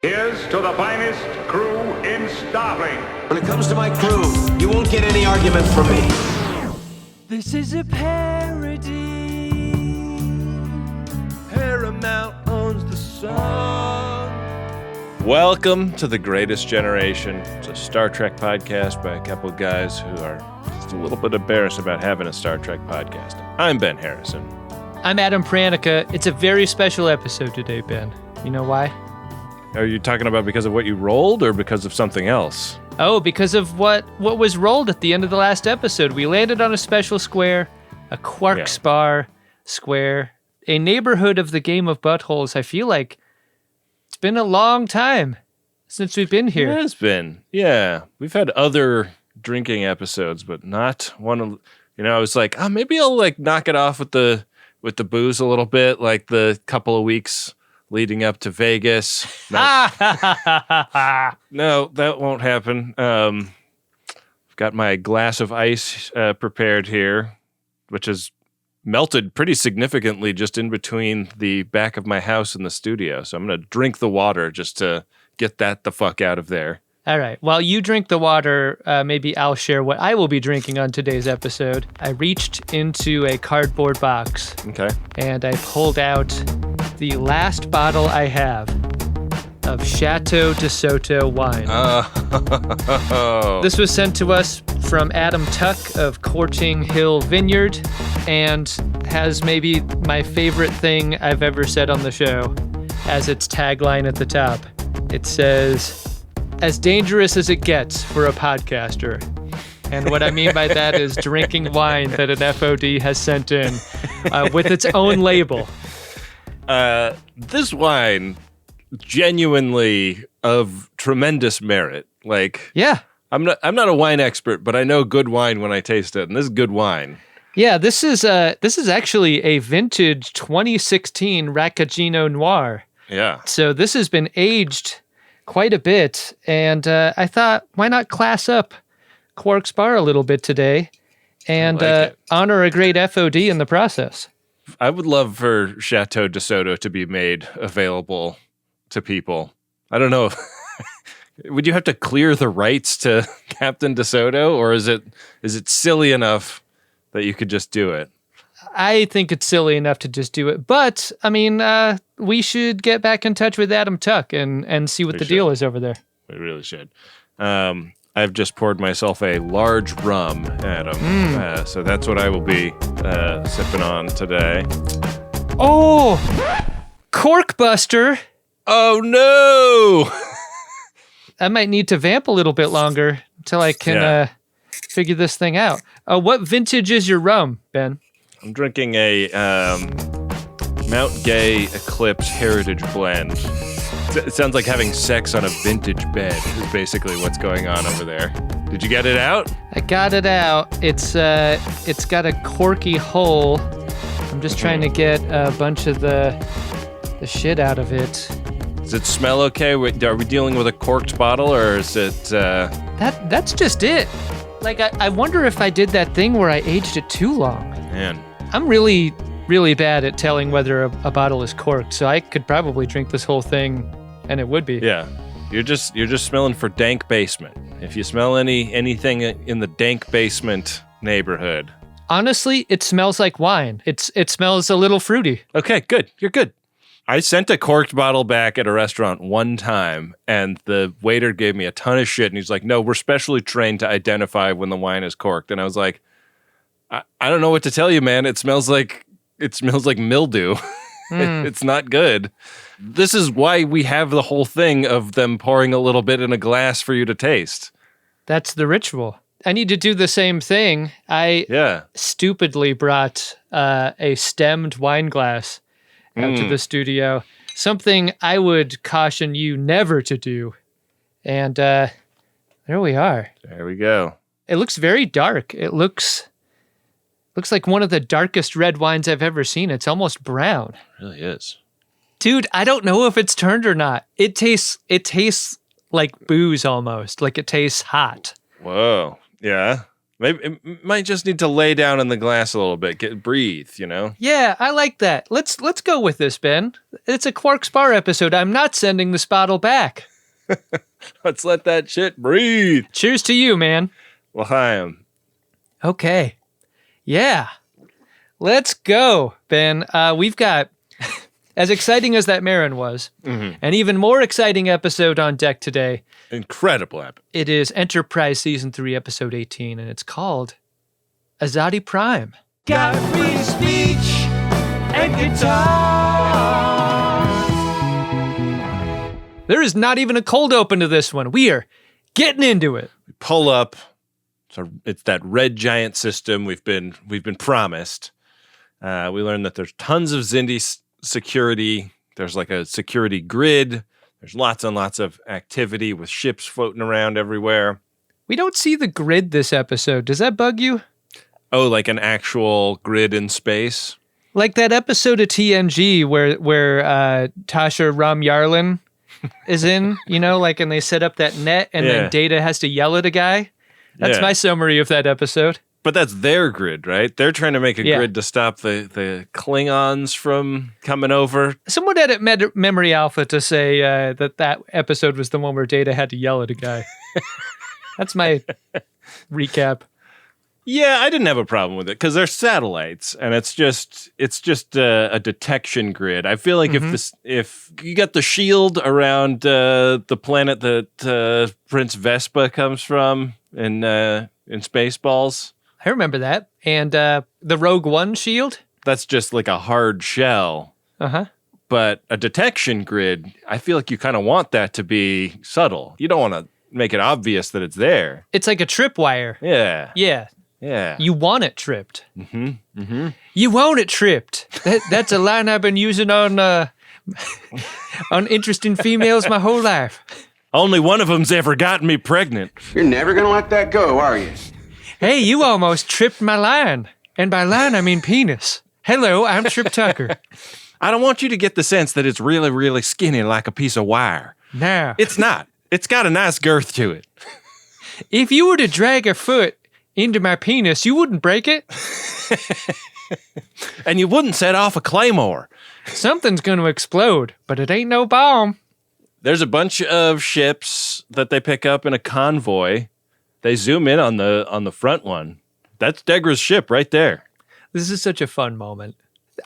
Here's to the finest crew in Starfleet. When it comes to my crew, you won't get any argument from me. This is a parody. Paramount owns the song. Welcome to The Greatest Generation. It's a Star Trek podcast by a couple of guys who are just a little bit embarrassed about having a Star Trek podcast. I'm Ben Harrison. I'm Adam Pranica. It's a very special episode today, Ben. You know why? Are you talking about because of what you rolled or because of something else? Oh, because of what was rolled at the end of the last episode. We landed on a special square, a quark spar square, a neighborhood of the game of buttholes. I feel like it's been a long time since we've been here. It has been. Yeah. We've had other drinking episodes, but not one of, I was like, maybe I'll knock it off with the booze a little bit, like the couple of weeks leading up to Vegas. No, no, that won't happen. I've got my glass of ice prepared here, which has melted pretty significantly just in between the back of my house and the studio. So I'm going to drink the water just to get that the fuck out of there. All right. While you drink the water, maybe I'll share what I will be drinking on today's episode. I reached into a cardboard box. Okay. And I pulled out the last bottle I have of Chateau de Soto wine. Oh. This was sent to us from Adam Tuck of Courting Hill Vineyard and has maybe my favorite thing I've ever said on the show as its tagline at the top. It says, "As dangerous as it gets for a podcaster." And what I mean by that is drinking wine that an FOD has sent in with its own label. This wine, genuinely of tremendous merit. Yeah. I'm not a wine expert, but I know good wine when I taste it, and this is good wine. Yeah, this is actually a vintage 2016 Raccagino Noir. Yeah. So this has been aged quite a bit, and I thought, why not class up Quark's Bar a little bit today and honor a great FOD in the process. I would love for Chateau de Soto to be made available to people. I don't know. Would you have to clear the rights to Captain de Soto, or is it silly enough that you could just do it? I think it's silly enough to just do it. But, I mean, we should get back in touch with Adam Tuck and see what the deal is over there. We really should. I've just poured myself a large rum, Adam. So that's what I will be sipping on today. Oh! Corkbuster! Oh, no! I might need to vamp a little bit longer until I can figure this thing out. What vintage is your rum, Ben? I'm drinking a Mount Gay Eclipse Heritage Blend. It sounds like having sex on a vintage bed is basically what's going on over there. Did you get it out? I got it out. It's got a corky hole. I'm just trying to get a bunch of the shit out of it. Does it smell okay? Are we dealing with a corked bottle, or is it... That's just it. I wonder if I did that thing where I aged it too long. Man. I'm really, really bad at telling whether a bottle is corked, so I could probably drink this whole thing, and it would be. Yeah. You're just smelling for dank basement. If you smell anything in the dank basement neighborhood. Honestly, it smells like wine. It smells a little fruity. Okay, good. You're good. I sent a corked bottle back at a restaurant one time, and the waiter gave me a ton of shit, and he's like, "No, we're specially trained to identify when the wine is corked." And I was like, I don't know what to tell you, man. It smells like mildew. It's not good. This is why we have the whole thing of them pouring a little bit in a glass for you to taste. That's the ritual. I need to do the same thing. I stupidly brought a stemmed wine glass out to the studio. Something I would caution you never to do. And there we are. There we go. It looks very dark. It looks like one of the darkest red wines I've ever seen. It's almost brown. It really is. Dude, I don't know if it's turned or not. It tastes like booze almost. Like it tastes hot. Whoa. Yeah. Maybe it might just need to lay down in the glass a little bit, breathe, you know? Yeah, I like that. Let's go with this, Ben. It's a Quark Spar episode. I'm not sending the spottle back. Let's let that shit breathe. Cheers to you, man. L'chaim. Okay. Yeah. Let's go, Ben. We've got, as exciting as that Marin was, an even more exciting episode on deck today. Incredible episode. It is Enterprise Season 3, Episode 18, and it's called Azati Prime. Got free speech and guitar. There is not even a cold open to this one. We are getting into it. We pull up. So it's that red giant system we've been promised. We learned that there's tons of Xindi security. There's like a security grid. There's lots and lots of activity with ships floating around everywhere. We don't see the grid this episode. Does that bug you? Oh, like an actual grid in space? Like that episode of TNG where Tasha Ram Yarlin is in, you know, like, and they set up that net and then Data has to yell at a guy. That's my summary of that episode. But that's their grid, right? They're trying to make a grid to stop the Klingons from coming over. Someone edit Memory Alpha to say that episode was the one where Data had to yell at a guy. That's my recap. Yeah, I didn't have a problem with it because they're satellites, and it's just a detection grid. I feel like if you got the shield around the planet that Prince Vespa comes from in Spaceballs. I remember that. And the Rogue One shield? That's just like a hard shell. Uh-huh. But a detection grid, I feel like you kind of want that to be subtle. You don't want to make it obvious that it's there. It's like a tripwire. Yeah. Yeah. Yeah. You want it tripped. You want it tripped. That's a line I've been using on interesting females my whole life. Only one of them's ever gotten me pregnant. You're never gonna let that go, are you? Hey, you almost tripped my line. And by line, I mean penis. Hello, I'm Trip Tucker. I don't want you to get the sense that it's really, really skinny like a piece of wire. No. It's not. It's got a nice girth to it. If you were to drag a foot into my penis, you wouldn't break it. And you wouldn't set off a claymore. Something's going to explode, but it ain't no bomb. There's a bunch of ships that they pick up in a convoy. They zoom in on the front one. That's Degra's ship right there. This is such a fun moment.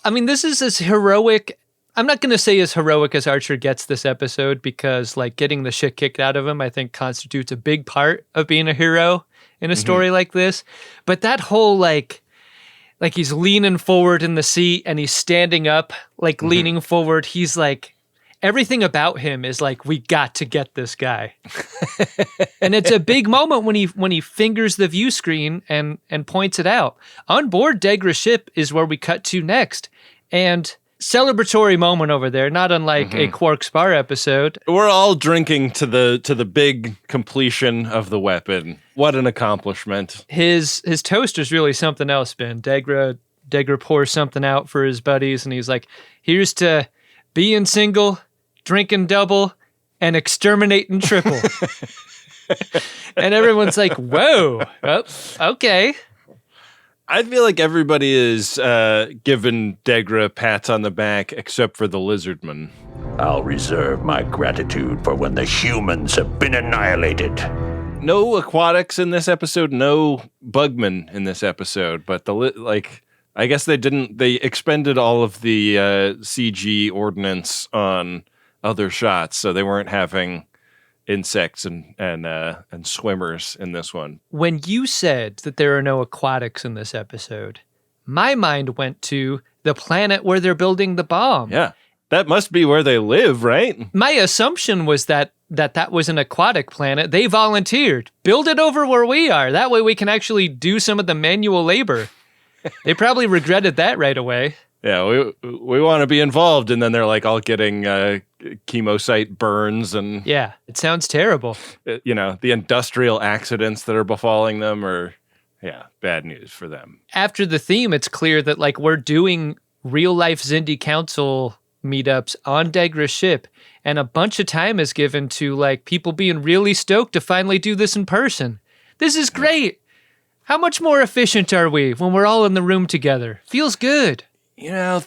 I mean, this is as heroic. I'm not going to say as heroic as Archer gets this episode because, like, getting the shit kicked out of him, I think, constitutes a big part of being a hero in a story like this. But that whole, like he's leaning forward in the seat and he's standing up, like leaning forward. He's like, everything about him is like, we got to get this guy. And it's a big moment when he fingers the view screen and points it out. On board Degra's ship is where we cut to next. And celebratory moment over there, not unlike a Quark Spar episode. We're all drinking to the big completion of the weapon. What an accomplishment. His toaster's really something else, Ben. Degra pours something out for his buddies, and he's like, here's to being single, drinking double, and exterminating triple. And everyone's like, whoa, oh, okay. I feel like everybody is giving Degra pats on the back except for the lizardman. I'll reserve my gratitude for when the humans have been annihilated. No aquatics in this episode, no bugmen in this episode, but I guess they expended all of the CG ordnance on other shots, so they weren't having insects and swimmers in this one. When you said that there are no aquatics in this episode, my mind went to the planet where they're building the bomb. Yeah, that must be where they live, right? My assumption was that was an aquatic planet. They volunteered. Build it over where we are. That way we can actually do some of the manual labor. They probably regretted that right away. Yeah, we want to be involved, and then they're like all getting chemosite burns and yeah, it sounds terrible. The industrial accidents that are befalling them are bad news for them. After the theme, it's clear that like we're doing real life Xindi Council meetups on Degra's ship, and a bunch of time is given to like people being really stoked to finally do this in person. This is great. How much more efficient are we when we're all in the room together? Feels good. You know,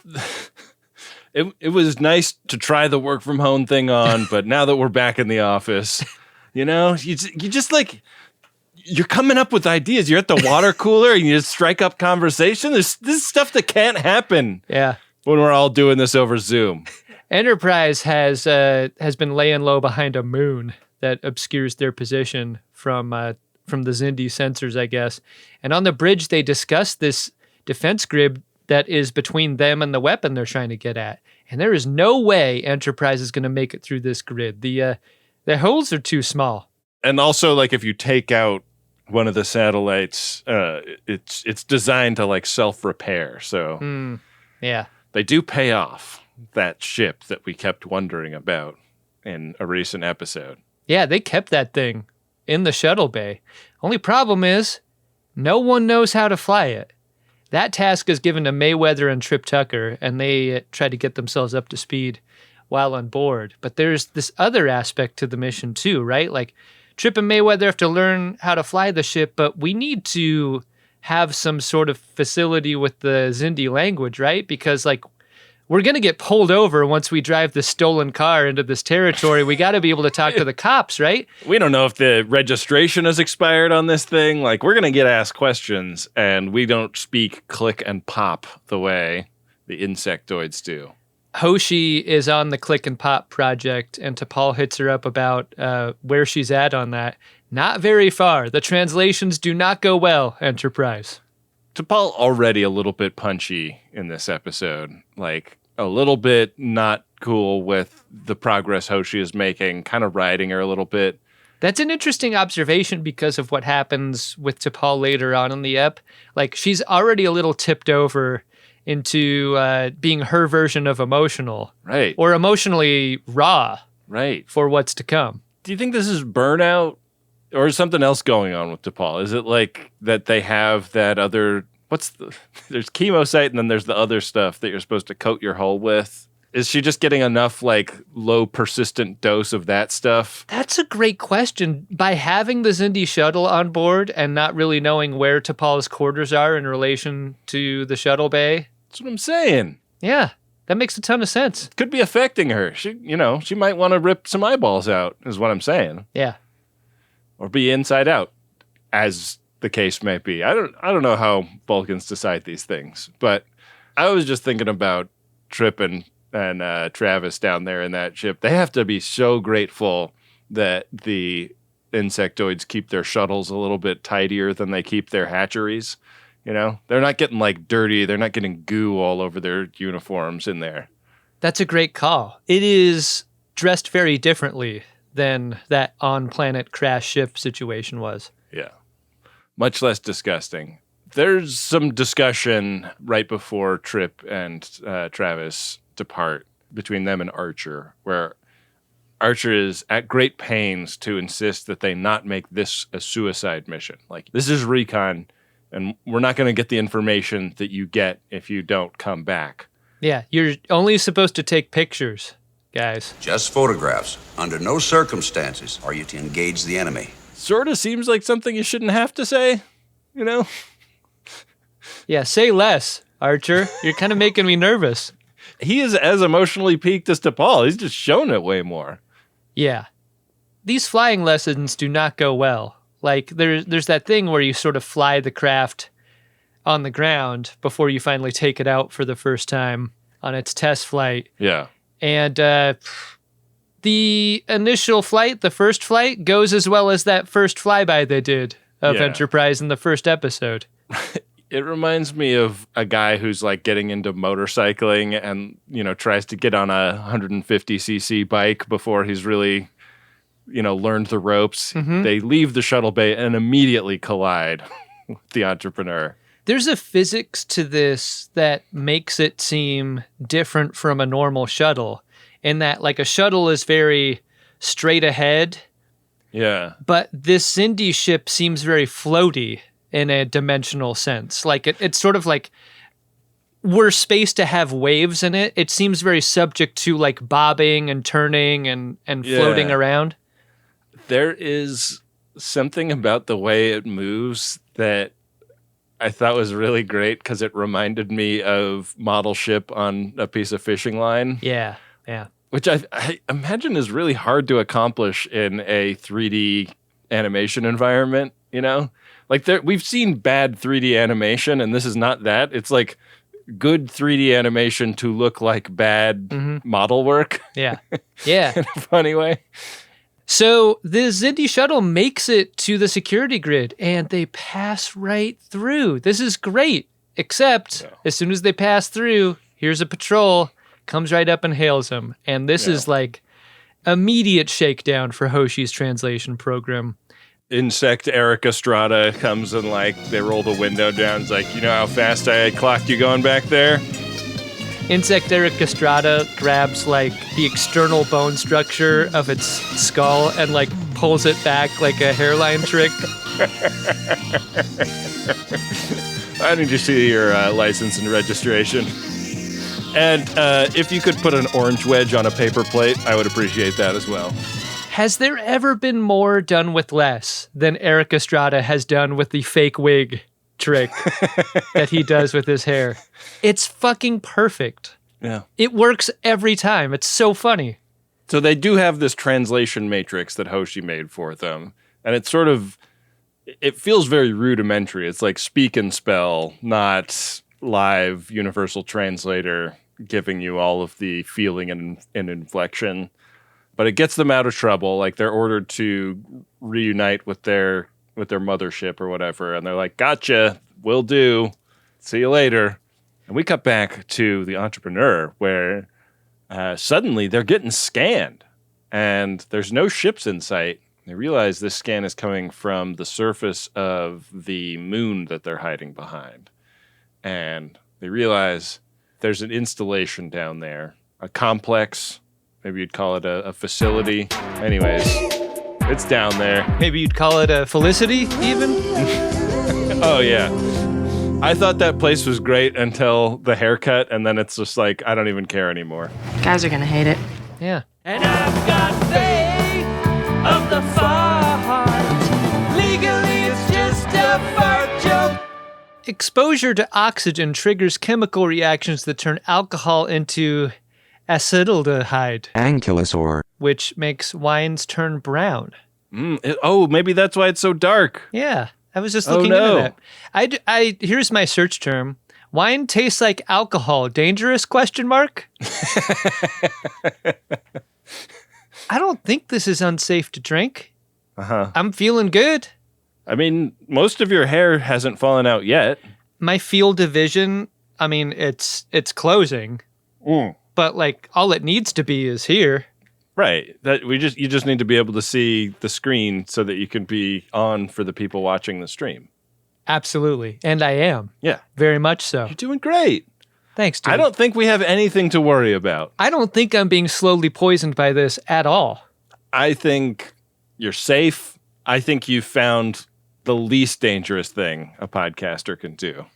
it was nice to try the work from home thing on, but now that we're back in the office, you know, you just like, you're coming up with ideas. You're at the water cooler and you just strike up conversation. This is stuff that can't happen. Yeah. When we're all doing this over Zoom. Enterprise has been laying low behind a moon that obscures their position from the Xindi sensors, I guess. And on the bridge, they discuss this defense grid that is between them and the weapon they're trying to get at. And there is no way Enterprise is going to make it through this grid. The holes are too small. And also, like, if you take out one of the satellites, it's designed to like self-repair. So yeah, they do pay off that ship that we kept wondering about in a recent episode. Yeah, they kept that thing in the shuttle bay. Only problem is, no one knows how to fly it. That task is given to Mayweather and Trip Tucker, and they try to get themselves up to speed while on board. But there's this other aspect to the mission too, right? Like, Trip and Mayweather have to learn how to fly the ship, but we need to have some sort of facility with the Xindi language, right? Because, like, we're going to get pulled over once we drive the stolen car into this territory. We got to be able to talk to the cops, right? We don't know if the registration has expired on this thing. Like, we're going to get asked questions, and we don't speak click and pop the way the Insectoids do. Hoshi is on the Click and Pop project, and T'Pol hits her up about where she's at on that. Not very far. The translations do not go well, Enterprise. T'Pol already a little bit punchy in this episode. Like, a little bit not cool with the progress Hoshi is making, kind of riding her a little bit. That's an interesting observation because of what happens with T'Pol later on in the ep. Like, she's already a little tipped over into being her version of emotional. Right. Or emotionally raw. Right. For what's to come. Do you think this is burnout? Or is something else going on with T'Pol? Is it like that they have that other, there's chemosite and then there's the other stuff that you're supposed to coat your hull with? Is she just getting enough like low persistent dose of that stuff? That's a great question. By having the Xindi shuttle on board and not really knowing where T'Pol's quarters are in relation to the shuttle bay. That's what I'm saying. Yeah, that makes a ton of sense. Could be affecting her. She might want to rip some eyeballs out, is what I'm saying. Yeah. Or be inside out, as the case may be. I don't know how Vulcans decide these things, but I was just thinking about Trip and Travis down there in that ship. They have to be so grateful that the Insectoids keep their shuttles a little bit tidier than they keep their hatcheries. You know, they're not getting like dirty. They're not getting goo all over their uniforms in there. That's a great call. It is dressed very differently than that on-planet crash ship situation was. Yeah. Much less disgusting. There's some discussion right before Trip and Travis depart between them and Archer, where Archer is at great pains to insist that they not make this a suicide mission. Like, this is recon, and we're not going to get the information that you get if you don't come back. Yeah, you're only supposed to take pictures, guys. Just photographs. Under no circumstances are you to engage the enemy. Sort of seems like something you shouldn't have to say, you know? Yeah, say less, Archer. You're kind of making me nervous. He is as emotionally peaked as T'Pol. He's just shown it way more. Yeah. These flying lessons do not go well. Like, there's that thing where you sort of fly the craft on the ground before you finally take it out for the first time on its test flight. Yeah. And the initial flight, the first flight, goes as well as that first flyby they did of Enterprise in the first episode. It reminds me of a guy who's like getting into motorcycling and, tries to get on a 150cc bike before he's really, learned the ropes. Mm-hmm. They leave the shuttle bay and immediately collide with the entrepreneur. There's a physics to this that makes it seem different from a normal shuttle, in that, like, a shuttle is very straight ahead. Yeah. But this Xindi ship seems very floaty in a dimensional sense. Like, it's sort of like we're spaced to have waves in it. It seems very subject to, like, bobbing and turning and floating around. There is something about the way it moves that I thought was really great because it reminded me of model ship on a piece of fishing line. Yeah. Which I imagine is really hard to accomplish in a 3D animation environment, you know? Like we've seen bad 3D animation, and this is not that. It's like good 3D animation to look like bad model work. Yeah. Yeah. In a funny way. So the Xindi shuttle makes it to the security grid, and they pass right through. This is great, except as soon as they pass through, here's a patrol, comes right up and hails them. And this is like immediate shakedown for Hoshi's translation program. Insect Eric Estrada comes and like they roll the window down. It's like, you know how fast I clocked you going back there? Insect Eric Estrada grabs like the external bone structure of its skull and like pulls it back like a hairline trick. I need to see your license and registration. And if you could put an orange wedge on a paper plate, I would appreciate that as well. Has there ever been more done with less than Eric Estrada has done with the fake wig trick that he does with his hair? It's fucking perfect. Yeah. It works every time. It's so funny. So they do have this translation matrix that Hoshi made for them. And it's sort of, it feels very rudimentary. It's like speak and spell, not live universal translator giving you all of the feeling and inflection. But it gets them out of trouble. Like they're ordered to reunite with their mothership or whatever. And they're like, gotcha, will do. See you later. And we cut back to the entrepreneur where suddenly they're getting scanned. And there's no ships in sight. They realize this scan is coming from the surface of the moon that they're hiding behind. And they realize there's an installation down there, a complex. Maybe you'd call it a facility. Anyways, it's down there. Maybe you'd call it a Felicity, even? Oh, yeah. I thought that place was great until the haircut, and then it's just like, I don't even care anymore. Guys are gonna hate it. Yeah. And I've got faith of the fart. Legally, it's just a fart joke. Exposure to oxygen triggers chemical reactions that turn alcohol into acetaldehyde, Ankylosaur, which makes wines turn brown. Maybe that's why it's so dark. Yeah, I was just looking into that. Here's my search term. Wine tastes like alcohol. Dangerous? ? I don't think this is unsafe to drink. I'm feeling good. I mean, most of your hair hasn't fallen out yet. My field of vision, I mean, it's closing. But like all it needs to be is here. Right. You just need to be able to see the screen so that you can be on for the people watching the stream. Absolutely. And I am. Yeah. Very much so. You're doing great. Thanks, dude. I don't think we have anything to worry about. I don't think I'm being slowly poisoned by this at all. I think you're safe. I think you found the least dangerous thing a podcaster can do.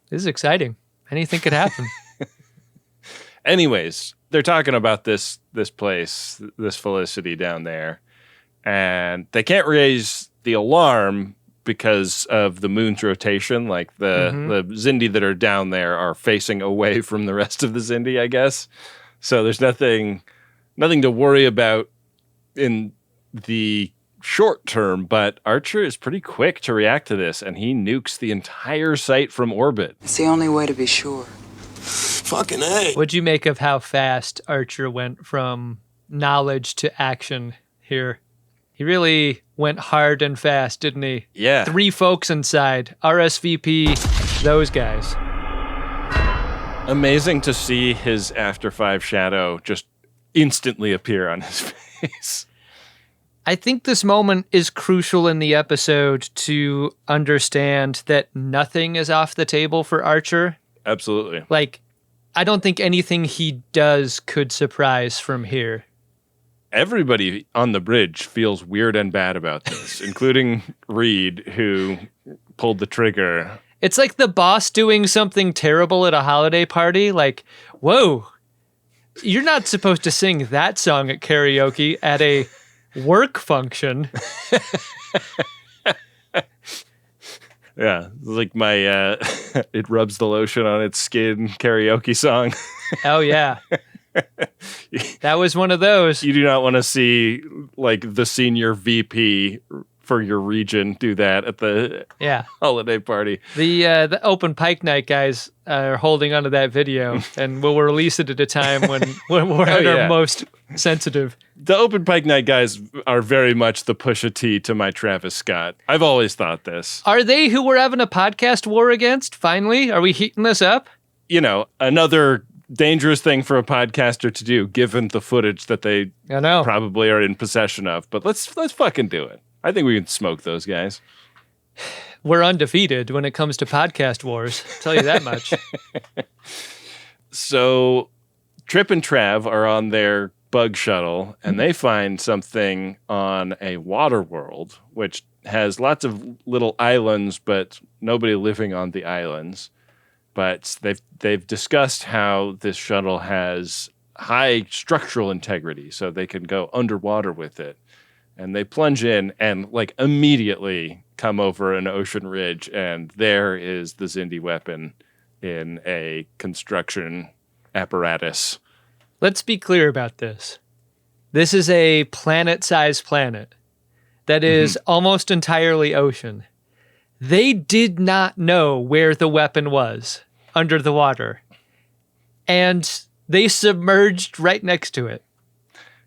This is exciting. Anything could happen. Anyways, they're talking about this place, this Felicity down there, and they can't raise the alarm because of the moon's rotation. Like the Xindi that are down there are facing away from the rest of the Xindi, I guess. So there's nothing to worry about in the short term, but Archer is pretty quick to react to this, and he nukes the entire site from orbit. It's the only way to be sure. fucking A. What'd you make of how fast Archer went from knowledge to action here? He really went hard and fast, didn't he? Yeah. 3 folks inside. RSVP, those guys. Amazing to see his After 5 shadow just instantly appear on his face. I think this moment is crucial in the episode to understand that nothing is off the table for Archer. Absolutely. Like, I don't think anything he does could surprise from here. Everybody on the bridge feels weird and bad about this, including Reed, who pulled the trigger. It's like the boss doing something terrible at a holiday party. Like, whoa, you're not supposed to sing that song at karaoke at a work function. Yeah, like my it rubs the lotion on its skin karaoke song. Oh, yeah. That was one of those. You do not want to see like the senior VP for your region do that at the holiday party. The open pike night guys are holding onto that video, and we'll release it at a time when we're at our most sensitive. The open pike night guys are very much the Pusha T to my Travis Scott. I've always thought this. Are they who we're having a podcast war against? Finally, are we heating this up? You know, another dangerous thing for a podcaster to do, given the footage that they probably are in possession of. But let's fucking do it. I think we can smoke those guys. We're undefeated when it comes to podcast wars. I'll tell you that much. So Trip and Trav are on their bug shuttle, and they find something on a water world, which has lots of little islands, but nobody living on the islands. But they've discussed how this shuttle has high structural integrity, so they can go underwater with it. And they plunge in and like immediately come over an ocean ridge, and there is the Xindi weapon in a construction apparatus. Let's be clear about this. This is a planet-sized planet that is almost entirely ocean. They did not know where the weapon was under the water, and they submerged right next to it.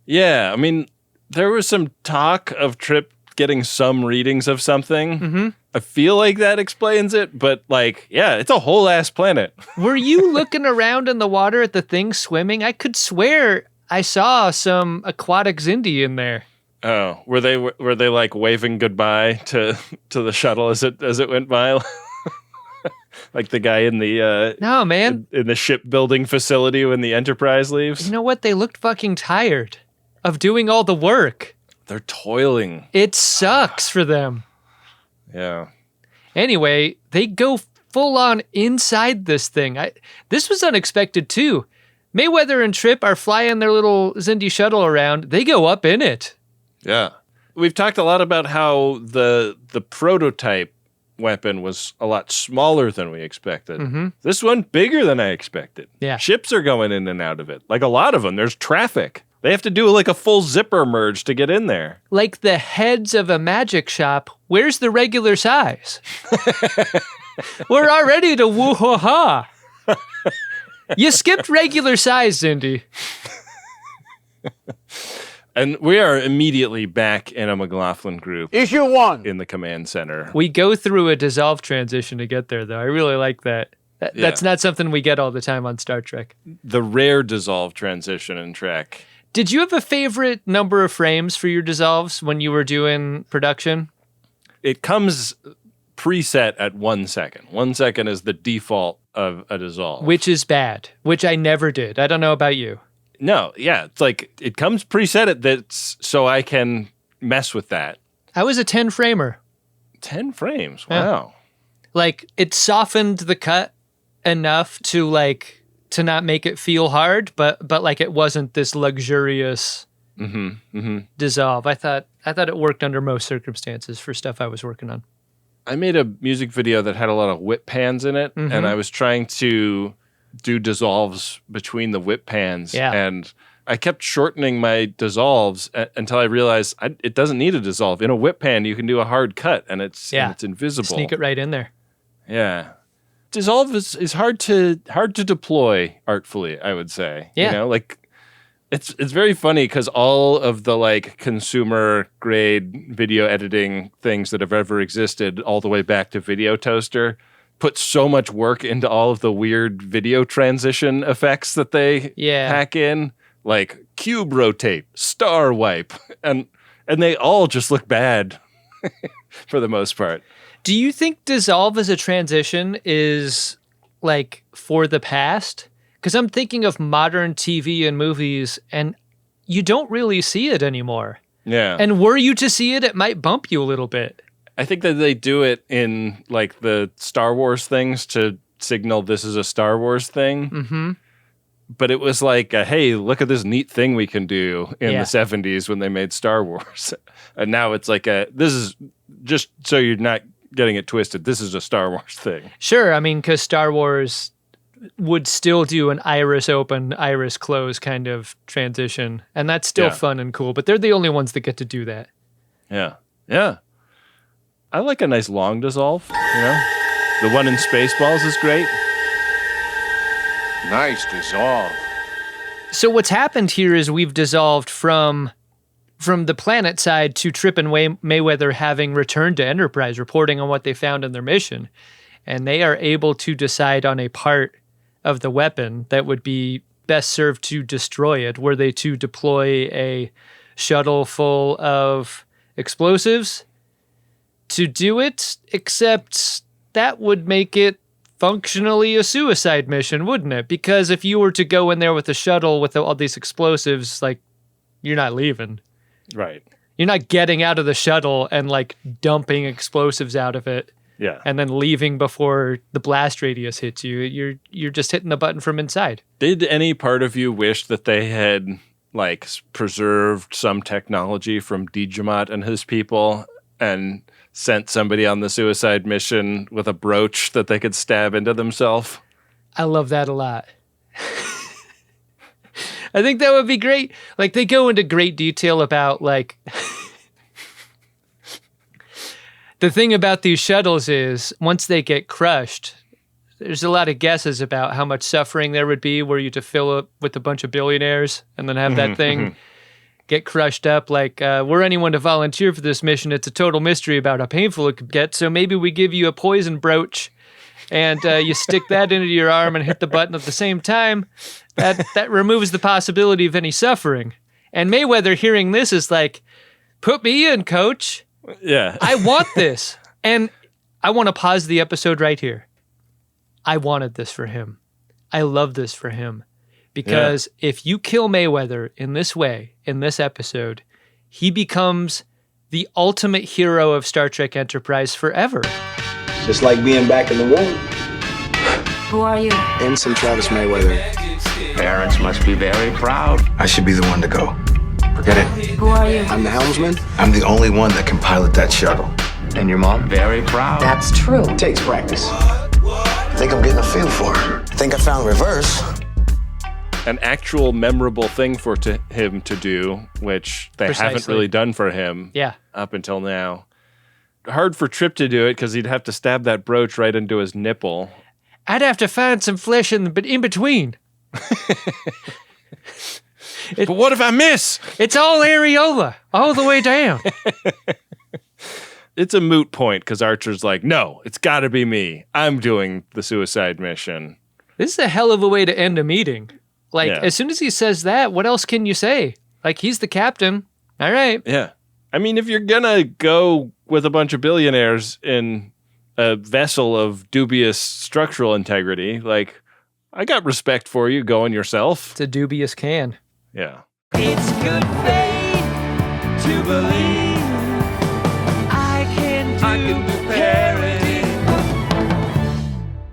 Yeah, I mean, there was some talk of Trip getting some readings of something. I feel like that explains it, but like, yeah, it's a whole ass planet. Were you looking around in the water at the thing swimming? I could swear I saw some aquatic Xindi in there. Oh, were they like waving goodbye to the shuttle as it went by? Like the guy in the no, man, in the shipbuilding facility when the Enterprise leaves. You know what? They looked fucking tired of doing all the work. They're toiling. It sucks for them. Yeah. Anyway, they go full on inside this thing. This was unexpected too. Mayweather and Trip are flying their little Xindi shuttle around. They go up in it. Yeah. We've talked a lot about how the prototype weapon was a lot smaller than we expected. This one bigger than I expected. Yeah. Ships are going in and out of it. Like a lot of them. There's traffic. They have to do like a full zipper merge to get in there. Like the heads of a magic shop. Where's the regular size? We're already to woo-ha-ha. You skipped regular size, Xindi. And we are immediately back in a McLaughlin group. Issue 1. In the command center. We go through a dissolve transition to get there, though. I really like that. That's not something we get all the time on Star Trek. The rare dissolve transition in Trek. Did you have a favorite number of frames for your dissolves when you were doing production? It comes preset at 1 second. 1 second is the default of a dissolve. Which is bad, which I never did. I don't know about you. No, yeah. It's like it comes preset at that so I can mess with that. I was a 10 framer. 10 frames? Yeah. Wow. Like it softened the cut enough to not make it feel hard, but like it wasn't this luxurious dissolve. I thought it worked under most circumstances for stuff I was working on. I made a music video that had a lot of whip pans in it, and I was trying to do dissolves between the whip pans, and I kept shortening my dissolves until I realized it doesn't need a dissolve. In a whip pan, you can do a hard cut, and it's invisible. Sneak it right in there. Yeah. Dissolve is hard to deploy artfully, I would say. Yeah. You know, like it's very funny because all of the like consumer grade video editing things that have ever existed, all the way back to Video Toaster, put so much work into all of the weird video transition effects that they pack in, like cube rotate, star wipe, and they all just look bad for the most part. Do you think dissolve as a transition is like for the past? Because I'm thinking of modern TV and movies, and you don't really see it anymore. Yeah. And were you to see it, it might bump you a little bit. I think that they do it in like the Star Wars things to signal this is a Star Wars thing. But it was like, hey, look at this neat thing we can do in the 70s when they made Star Wars. And now it's like this is just so you're not getting it twisted. This is a Star Wars thing. Sure, I mean, because Star Wars would still do an iris open, iris close kind of transition, and that's still fun and cool, but they're the only ones that get to do that. Yeah. Yeah. I like a nice long dissolve, you know? The one in Spaceballs is great. Nice dissolve. So what's happened here is we've dissolved from the planet side to Trip and Mayweather having returned to Enterprise, reporting on what they found in their mission. And they are able to decide on a part of the weapon that would be best served to destroy it. Were they to deploy a shuttle full of explosives to do it? Except that would make it functionally a suicide mission, wouldn't it? Because if you were to go in there with a shuttle with all these explosives, like, you're not leaving. Right. You're not getting out of the shuttle and, like, dumping explosives out of it. Yeah. And then leaving before the blast radius hits you. You're just hitting the button from inside. Did any part of you wish that they had, like, preserved some technology from Dijamat and his people and sent somebody on the suicide mission with a brooch that they could stab into themselves? I love that a lot. I think that would be great. Like, they go into great detail about, like... The thing about these shuttles is, once they get crushed, there's a lot of guesses about how much suffering there would be were you to fill up with a bunch of billionaires and then have that thing get crushed up. Like, were anyone to volunteer for this mission, it's a total mystery about how painful it could get, so maybe we give you a poison brooch and you stick that into your arm and hit the button at the same time. That removes the possibility of any suffering. And Mayweather, hearing this, is like, put me in, coach. Yeah. I want this. And I want to pause the episode right here. I wanted this for him. I love this for him. Because if you kill Mayweather in this way, in this episode, he becomes the ultimate hero of Star Trek Enterprise forever. Just like being back in the war. Who are you? Ensign Travis Mayweather. Parents must be very proud. I should be the one to go. Forget it. Who are you? I'm the helmsman. I'm the only one that can pilot that shuttle. And your mom? Very proud. That's true. It takes practice. I think I'm getting a feel for it. I think I found reverse. An actual memorable thing for him to do, which they haven't Precisely. really done for him up until now. Hard for Trip to do it because he'd have to stab that brooch right into his nipple. I'd have to find some flesh in between. But what if I miss? It's all areola, all the way down. It's a moot point because Archer's like, no, it's got to be me. I'm doing the suicide mission. This is a hell of a way to end a meeting. Like, as soon as he says that, what else can you say? Like, he's the captain. All right. Yeah. I mean, if you're going to go with a bunch of billionaires in a vessel of dubious structural integrity, like, I got respect for you going yourself. It's a dubious can. Yeah. It's good faith to believe I can do parody.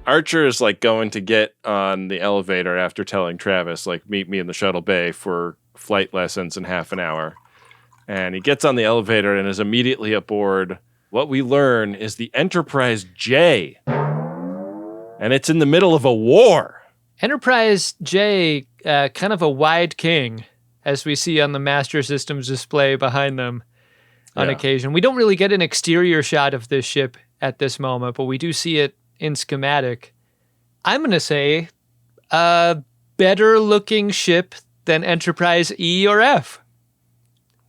Archer is like going to get on the elevator after telling Travis, like, meet me in the shuttle bay for flight lessons in half an hour. And he gets on the elevator and is immediately aboard. What we learn is the Enterprise J. And it's in the middle of a war. Enterprise J, kind of a wide king, as we see on the Master Systems display behind them on occasion. We don't really get an exterior shot of this ship at this moment, but we do see it in schematic. I'm going to say a better looking ship than Enterprise E or F.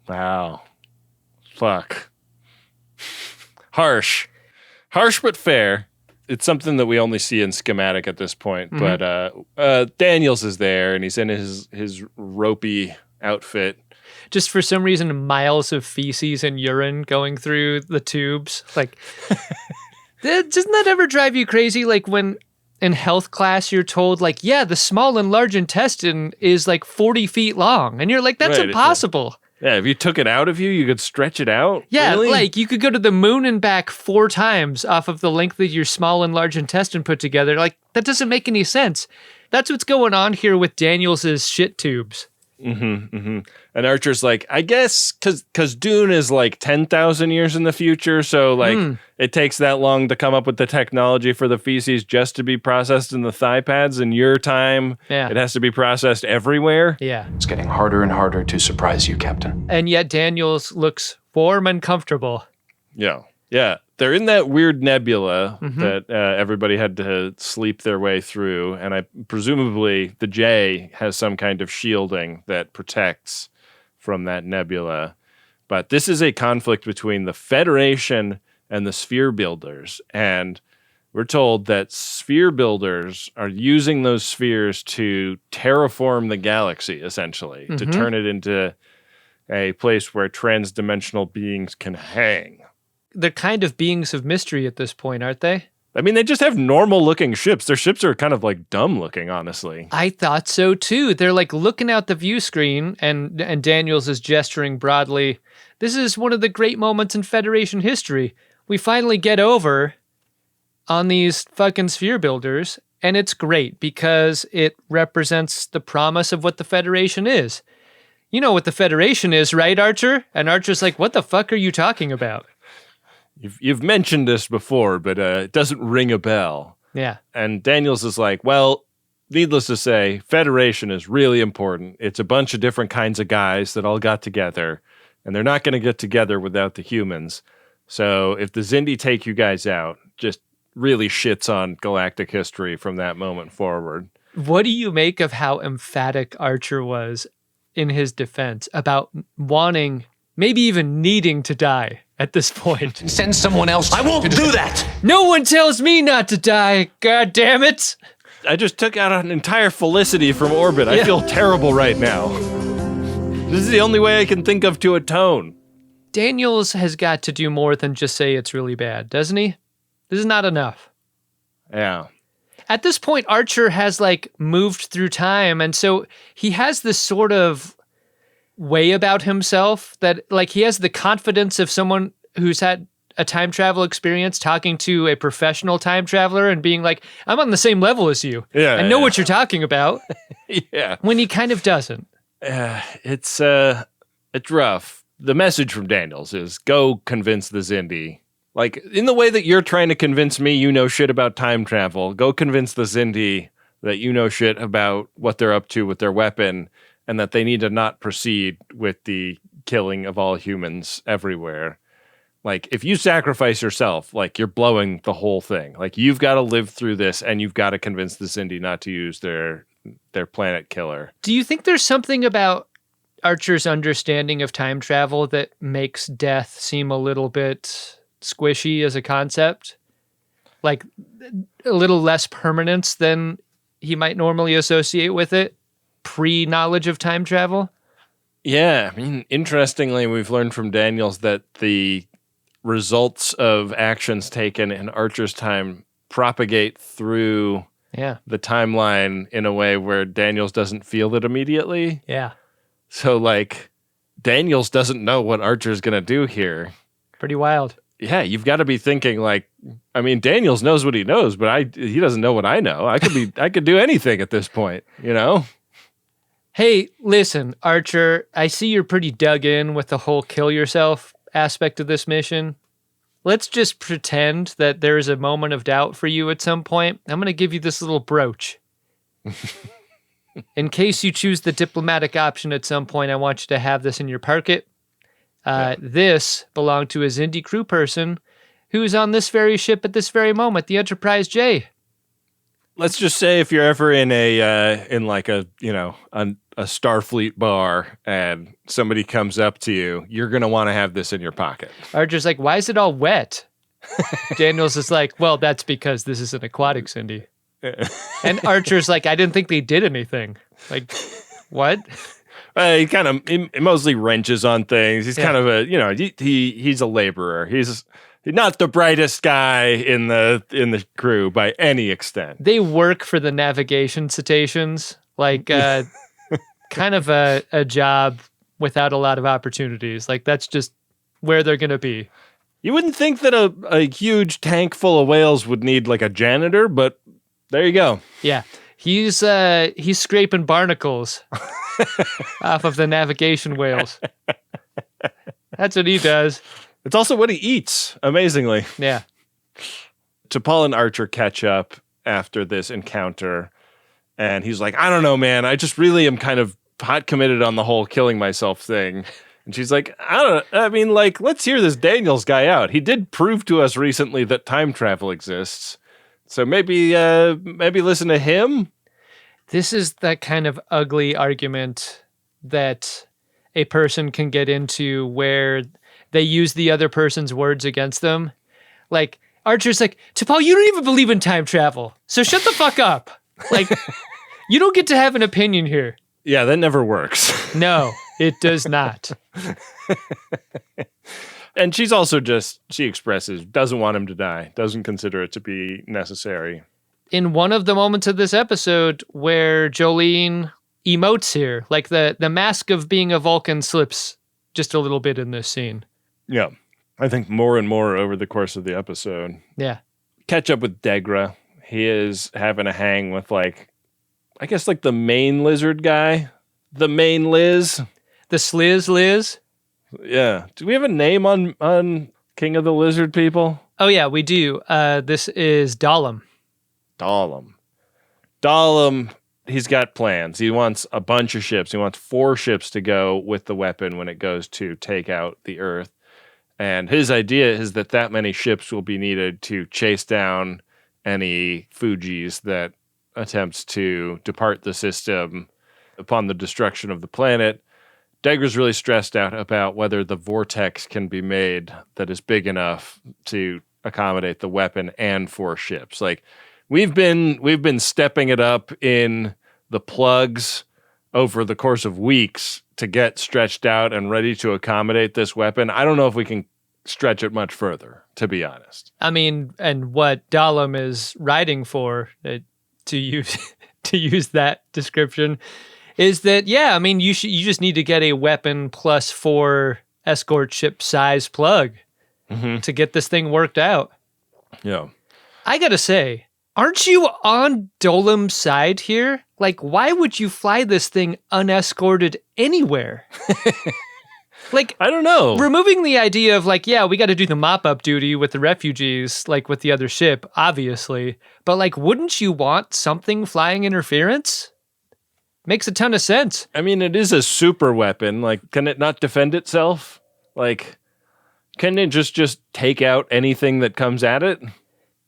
Wow. Fuck. Harsh. Harsh but fair. It's something that we only see in schematic at this point, but Daniels is there and he's in his ropey outfit. Just for some reason, miles of feces and urine going through the tubes. Like, doesn't that ever drive you crazy? Like when in health class you're told, like, yeah, the small and large intestine is like 40 feet long. And you're like, that's Right, impossible. Yeah, if you took it out of you, you could stretch it out. Yeah, Really? like you could go to the moon and back 4 times off of the length that your small and large intestine put together. Like, that doesn't make any sense. That's what's going on here with Daniels' shit tubes. And Archer's like, I guess because Dune is like 10,000 years in the future, so like it takes that long to come up with the technology for the feces just to be processed in the thigh pads. In your time, it has to be processed everywhere. Yeah. It's getting harder and harder to surprise you, Captain. And yet Daniels looks warm and comfortable. Yeah. Yeah. They're in that weird nebula that everybody had to sleep their way through. And presumably the J has some kind of shielding that protects from that nebula. But this is a conflict between the Federation and the Sphere Builders. And we're told that Sphere Builders are using those spheres to terraform the galaxy, essentially, to turn it into a place where transdimensional beings can hang. They're kind of beings of mystery at this point, aren't they? I mean, they just have normal-looking ships. Their ships are kind of like dumb-looking, honestly. I thought so too. They're like looking out the view screen, and Daniels is gesturing broadly. This is one of the great moments in Federation history. We finally get over on these fucking Sphere Builders, and it's great because it represents the promise of what the Federation is. You know what the Federation is, right, Archer? And Archer's like, what the fuck are you talking about? You've mentioned this before, but it doesn't ring a bell. Yeah. And Daniels is like, well, needless to say, Federation is really important. It's a bunch of different kinds of guys that all got together, and they're not going to get together without the humans. So if the Xindi take you guys out, just really shits on galactic history from that moment forward. What do you make of how emphatic Archer was in his defense about wanting, maybe even needing to die at this point? Send someone else. I won't do that! No one tells me not to die, god damn it! I just took out an entire Felicity from orbit. I feel terrible right now. This is the only way I can think of to atone. Daniels has got to do more than just say it's really bad, doesn't he? This is not enough. Yeah. At this point, Archer has like moved through time, and so he has this sort of way about himself that like he has the confidence of someone who's had a time travel experience talking to a professional time traveler and being like, I'm on the same level as you. Yeah, I know what you're talking about. Yeah. When he kind of doesn't. It's rough. The message from Daniels is go convince the Xindi. Like, in the way that you're trying to convince me you know shit about time travel, go convince the Xindi that you know shit about what they're up to with their weapon and that they need to not proceed with the killing of all humans everywhere. Like, if you sacrifice yourself, like, you're blowing the whole thing. Like, you've got to live through this, and you've got to convince the Xindi not to use their planet killer. Do you think there's something about Archer's understanding of time travel that makes death seem a little bit squishy as a concept? Like, a little less permanence than he might normally associate with it? Pre-knowledge of time travel? Yeah, I mean, interestingly, we've learned from Daniels that the results of actions taken in Archer's time propagate through the timeline in a way where Daniels doesn't feel it immediately. Yeah. So, like, Daniels doesn't know what Archer's going to do here. Pretty wild. Yeah, you've got to be thinking, like, I mean, Daniels knows what he knows, but he doesn't know what I know. I could do anything at this point, you know? Hey, listen, Archer, I see you're pretty dug in with the whole kill yourself aspect of this mission. Let's just pretend that there's a moment of doubt for you at some point. I'm going to give you this little brooch. In case you choose the diplomatic option at some point, I want you to have this in your pocket. This belonged to a Xindi crew person who's on this very ship at this very moment, the Enterprise J. Let's just say if you're ever in a Starfleet bar and somebody comes up to you, you're going to want to have this in your pocket. Archer's like, why is it all wet? Daniels is like, well, that's because this is an aquatic Xindi. And Archer's like, I didn't think they did anything. Like, what? He mostly wrenches on things. He's kind of he's a laborer. He's not the brightest guy in the crew by any extent. They work for the navigation cetaceans, like kind of a job without a lot of opportunities. Like that's just where they're going to be. You wouldn't think that a huge tank full of whales would need like a janitor, but there you go. Yeah. He's scraping barnacles off of the navigation whales. That's what he does. It's also what he eats, amazingly. Yeah. T'Pol and Archer catch up after this encounter, and he's like, I don't know, man. I just really am kind of hot committed on the whole killing myself thing. And she's like, let's hear this Daniels guy out. He did prove to us recently that time travel exists. So maybe listen to him. This is that kind of ugly argument that a person can get into where they use the other person's words against them. Like, Archer's like, T'Pol, you don't even believe in time travel, so shut the fuck up. Like, you don't get to have an opinion here. Yeah, that never works. No, it does not. And she's also she expresses, doesn't want him to die, doesn't consider it to be necessary. In one of the moments of this episode where Jolene emotes here, like the mask of being a Vulcan slips just a little bit in this scene. Yeah, I think more and more over the course of the episode. Yeah. Catch up with Degra. He is having a hang with the main lizard guy. The main Liz. The Sliz Liz. Yeah. Do we have a name on King of the Lizard People? Oh, yeah, we do. This is Dahlem. Dahlem, he's got plans. He wants a bunch of ships. He wants 4 ships to go with the weapon when it goes to take out the Earth. And his idea is that many ships will be needed to chase down any Fujis that attempts to depart the system upon the destruction of the planet. Degra's really stressed out about whether the vortex can be made that is big enough to accommodate the weapon and 4 ships. Like, we've been stepping it up in the plugs over the course of weeks to get stretched out and ready to accommodate this weapon. I don't know if we can stretch it much further, to be honest. I mean, and what Dahlem is writing for, to use that description, is that, yeah, I mean, you just need to get a weapon plus 4 escort ship size plug to get this thing worked out. Yeah. I gotta say, aren't you on Dolem's side here? Like, why would you fly this thing unescorted anywhere? Like, I don't know. Removing the idea of like, yeah, we got to do the mop-up duty with the refugees, like with the other ship, obviously. But like, wouldn't you want something flying interference? Makes a ton of sense. I mean, it is a super weapon. Like, can it not defend itself? Like, can it just take out anything that comes at it?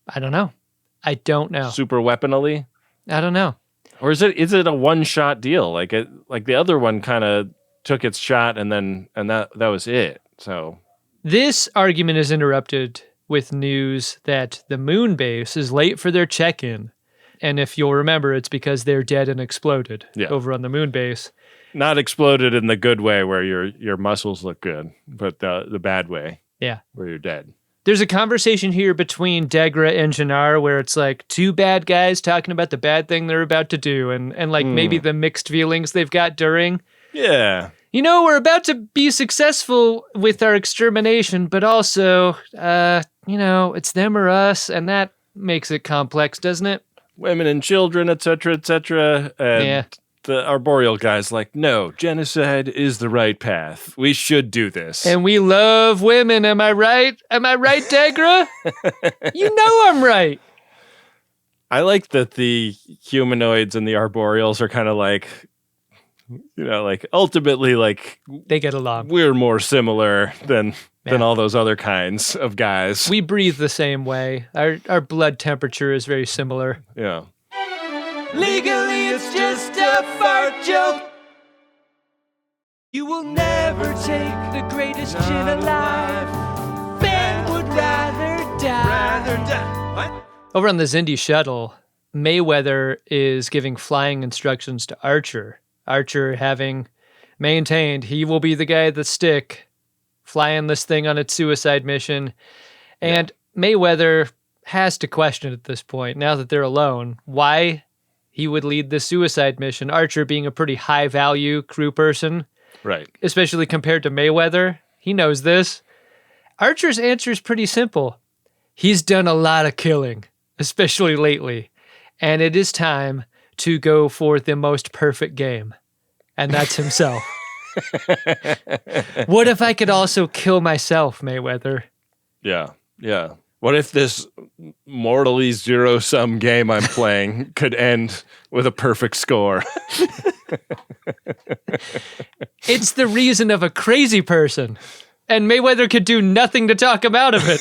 I don't know. Super weaponally? I don't know. Or is it a one-shot deal? Like the other one kind of took its shot and that was it. So this argument is interrupted with news that the moon base is late for their check-in. And if you'll remember, it's because they're dead and exploded over on the moon base. Not exploded in the good way where your muscles look good, but the bad way. Yeah. Where you're dead. There's a conversation here between Degra and Jannar where it's like 2 bad guys talking about the bad thing they're about to do and like maybe the mixed feelings they've got during. Yeah. You know, we're about to be successful with our extermination, but also, it's them or us, and that makes it complex, doesn't it? Women and children, etc., etc. And the arboreal guy's like, no, genocide is the right path. We should do this. And we love women, am I right? Am I right, Degra? You know I'm right. I like that the humanoids and the arboreals are kind of like, ultimately, like, they get along. We're more similar than all those other kinds of guys. We breathe the same way. Our blood temperature is very similar. Yeah. Legally, it's just a fart joke. You will never take the greatest gin alive. Ben would rather die. What? Over on the Xindi shuttle, Mayweather is giving flying instructions to Archer. Archer having maintained he will be the guy at the stick, flying this thing on its suicide mission. And Mayweather has to question at this point, now that they're alone, why he would lead the suicide mission. Archer being a pretty high-value crew person. Right. Especially compared to Mayweather. He knows this. Archer's answer is pretty simple. He's done a lot of killing, especially lately. And it is time to go for the most perfect game. and that's himself. What if I could also kill myself, Mayweather? Yeah. Yeah. What if this mortally zero-sum game I'm playing could end with a perfect score? It's the reason of a crazy person, and Mayweather could do nothing to talk him out of it.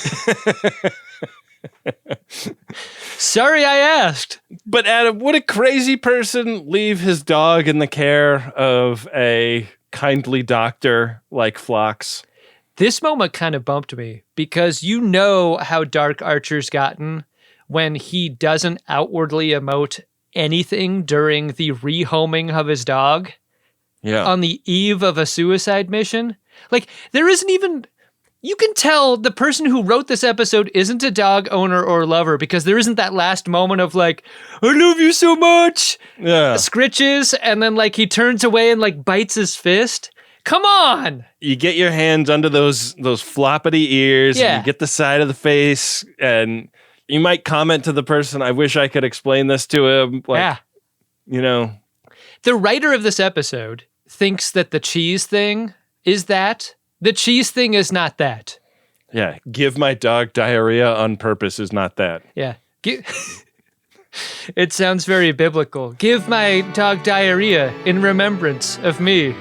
Sorry I asked. But Adam, would a crazy person leave his dog in the care of a kindly doctor like Phlox? This moment kind of bumped me because you know how dark Archer's gotten when he doesn't outwardly emote anything during the rehoming of his dog on the eve of a suicide mission. Like, there isn't even... You can tell the person who wrote this episode isn't a dog owner or lover because there isn't that last moment of like, I love you so much, scritches, and then like he turns away and like bites his fist. Come on! You get your hands under those floppity ears, and you get the side of the face, and you might comment to the person, I wish I could explain this to him. Like, you know. The writer of this episode thinks that the cheese thing is that. The cheese thing is not that. Yeah, give my dog diarrhea on purpose is not that. Yeah. It sounds very biblical. Give my dog diarrhea in remembrance of me.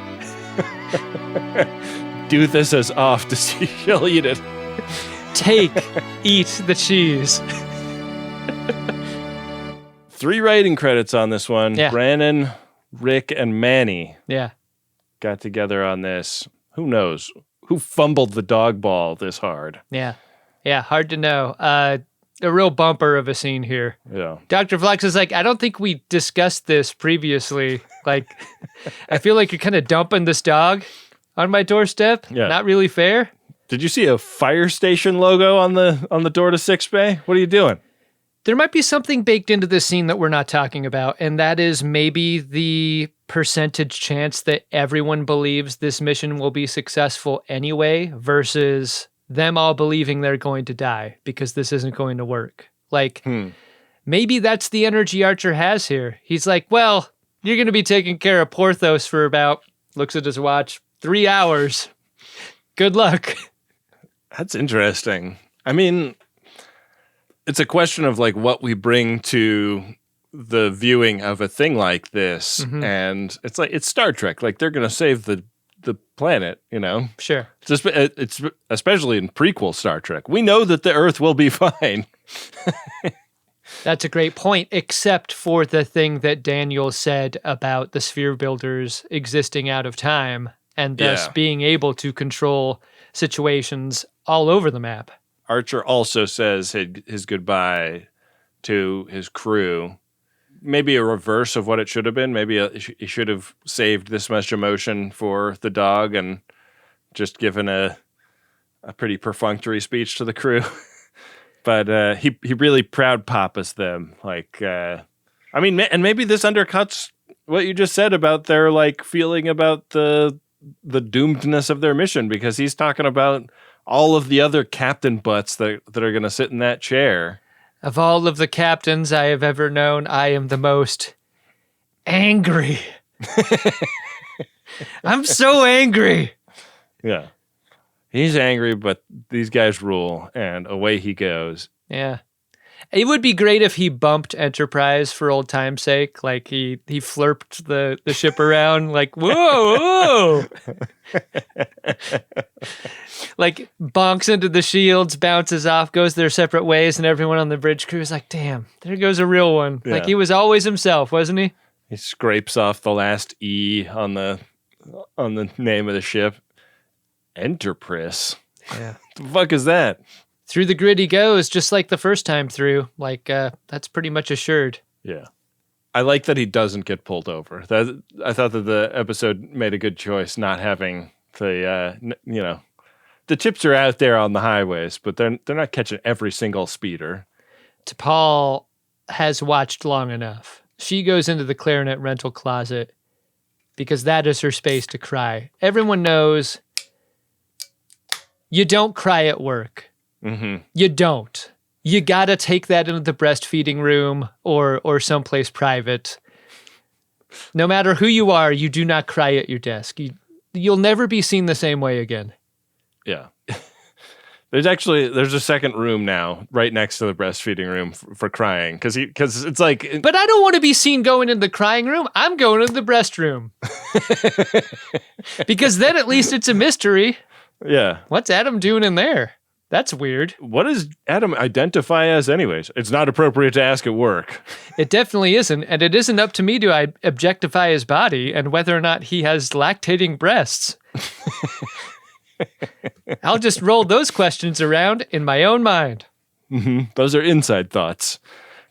Do this as oft as you shall eat it. Eat the cheese. 3 writing credits on this one. Yeah. Brannon, Rick, and Manny got together on this. Who knows? Who fumbled the dog ball this hard? Yeah. Yeah, hard to know. A real bumper of a scene here. Yeah. Dr. Phlox is like, I don't think we discussed this previously. Like, I feel like you're kind of dumping this dog on my doorstep. Yeah. Not really fair. Did you see a fire station logo on the door to 6 Bay? What are you doing? There might be something baked into this scene that we're not talking about, and that is maybe the percentage chance that everyone believes this mission will be successful anyway versus them all believing they're going to die because this isn't going to work. Like, maybe that's the energy Archer has here. He's like, well, you're going to be taking care of Porthos for about, looks at his watch, 3 hours. Good luck. That's interesting. I mean, it's a question of like what we bring to the viewing of a thing like this. And it's like, it's Star Trek. Like, they're going to save the planet, you know? Sure. It's especially in prequel Star Trek. We know that the Earth will be fine. That's a great point, except for the thing that Daniel said about the sphere builders existing out of time and thus being able to control situations all over the map. Archer also says his goodbye to his crew. Maybe a reverse of what it should have been. Maybe he should have saved this much emotion for the dog and just given a pretty perfunctory speech to the crew. But he really proud papas them. Like, I mean, and maybe this undercuts what you just said about their like feeling about the doomedness of their mission, because he's talking about all of the other captain butts that are going to sit in that chair. Of all of the captains I have ever known, I am the most angry. I'm so angry. Yeah. He's angry, but these guys rule, and away he goes. Yeah. It would be great if he bumped Enterprise for old time's sake. Like he flirped the ship around like, whoa, whoa. Like bonks into the shields, bounces off, goes their separate ways, and everyone on the bridge crew is like, damn, there goes a real one. Yeah. Like he was always himself, wasn't he? He scrapes off the last E on the name of the ship. Enterprise. Yeah. What the fuck is that? Through the grid he goes, just like the first time through. Like, that's pretty much assured. Yeah. I like that he doesn't get pulled over. I thought that the episode made a good choice not having the chips are out there on the highways, but they're not catching every single speeder. T'Pol has watched long enough. She goes into the clarinet rental closet because that is her space to cry. Everyone knows you don't cry at work. Mm-hmm. You don't. You gotta take that into the breastfeeding room or someplace private. No matter who you are, you do not cry at your desk. You'll never be seen the same way again. Yeah. There's a second room now right next to the breastfeeding room for crying because it's like. But I don't want to be seen going in the crying room. I'm going to the breast room. Because then at least it's a mystery. Yeah. What's Adam doing in there? That's weird. What does Adam identify as anyways? It's not appropriate to ask at work. It definitely isn't. And it isn't up to me to objectify his body and whether or not he has lactating breasts. I'll just roll those questions around in my own mind. Mm-hmm. Those are inside thoughts.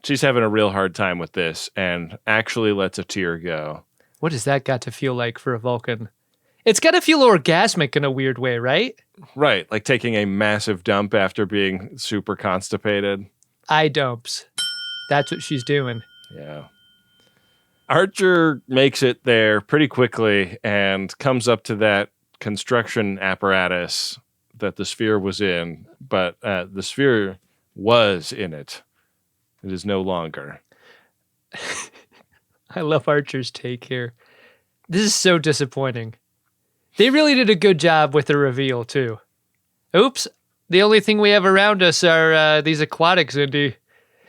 She's having a real hard time with this and actually lets a tear go. What has that got to feel like for a Vulcan? It's got to feel orgasmic in a weird way, right? Right, like taking a massive dump after being super constipated. Eye dumps. That's what she's doing. Yeah. Archer makes it there pretty quickly and comes up to that construction apparatus that the sphere was in, but the sphere was in it. It is no longer. I love Archer's take here. This is so disappointing. They really did a good job with the reveal, too. Oops. The only thing we have around us are these aquatic Xindi.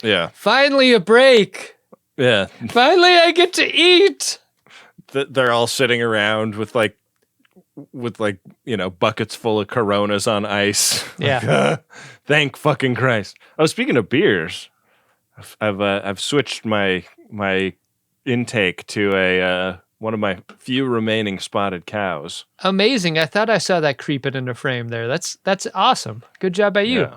Yeah. Finally a break. Yeah. Finally I get to eat. They're all sitting around with buckets full of Coronas on ice. Yeah. Thank fucking Christ. Oh, speaking of beers, I've switched my intake to one of my few remaining spotted cows. Amazing. I thought I saw that creeping in the frame there. That's awesome. Good job by you. Yeah.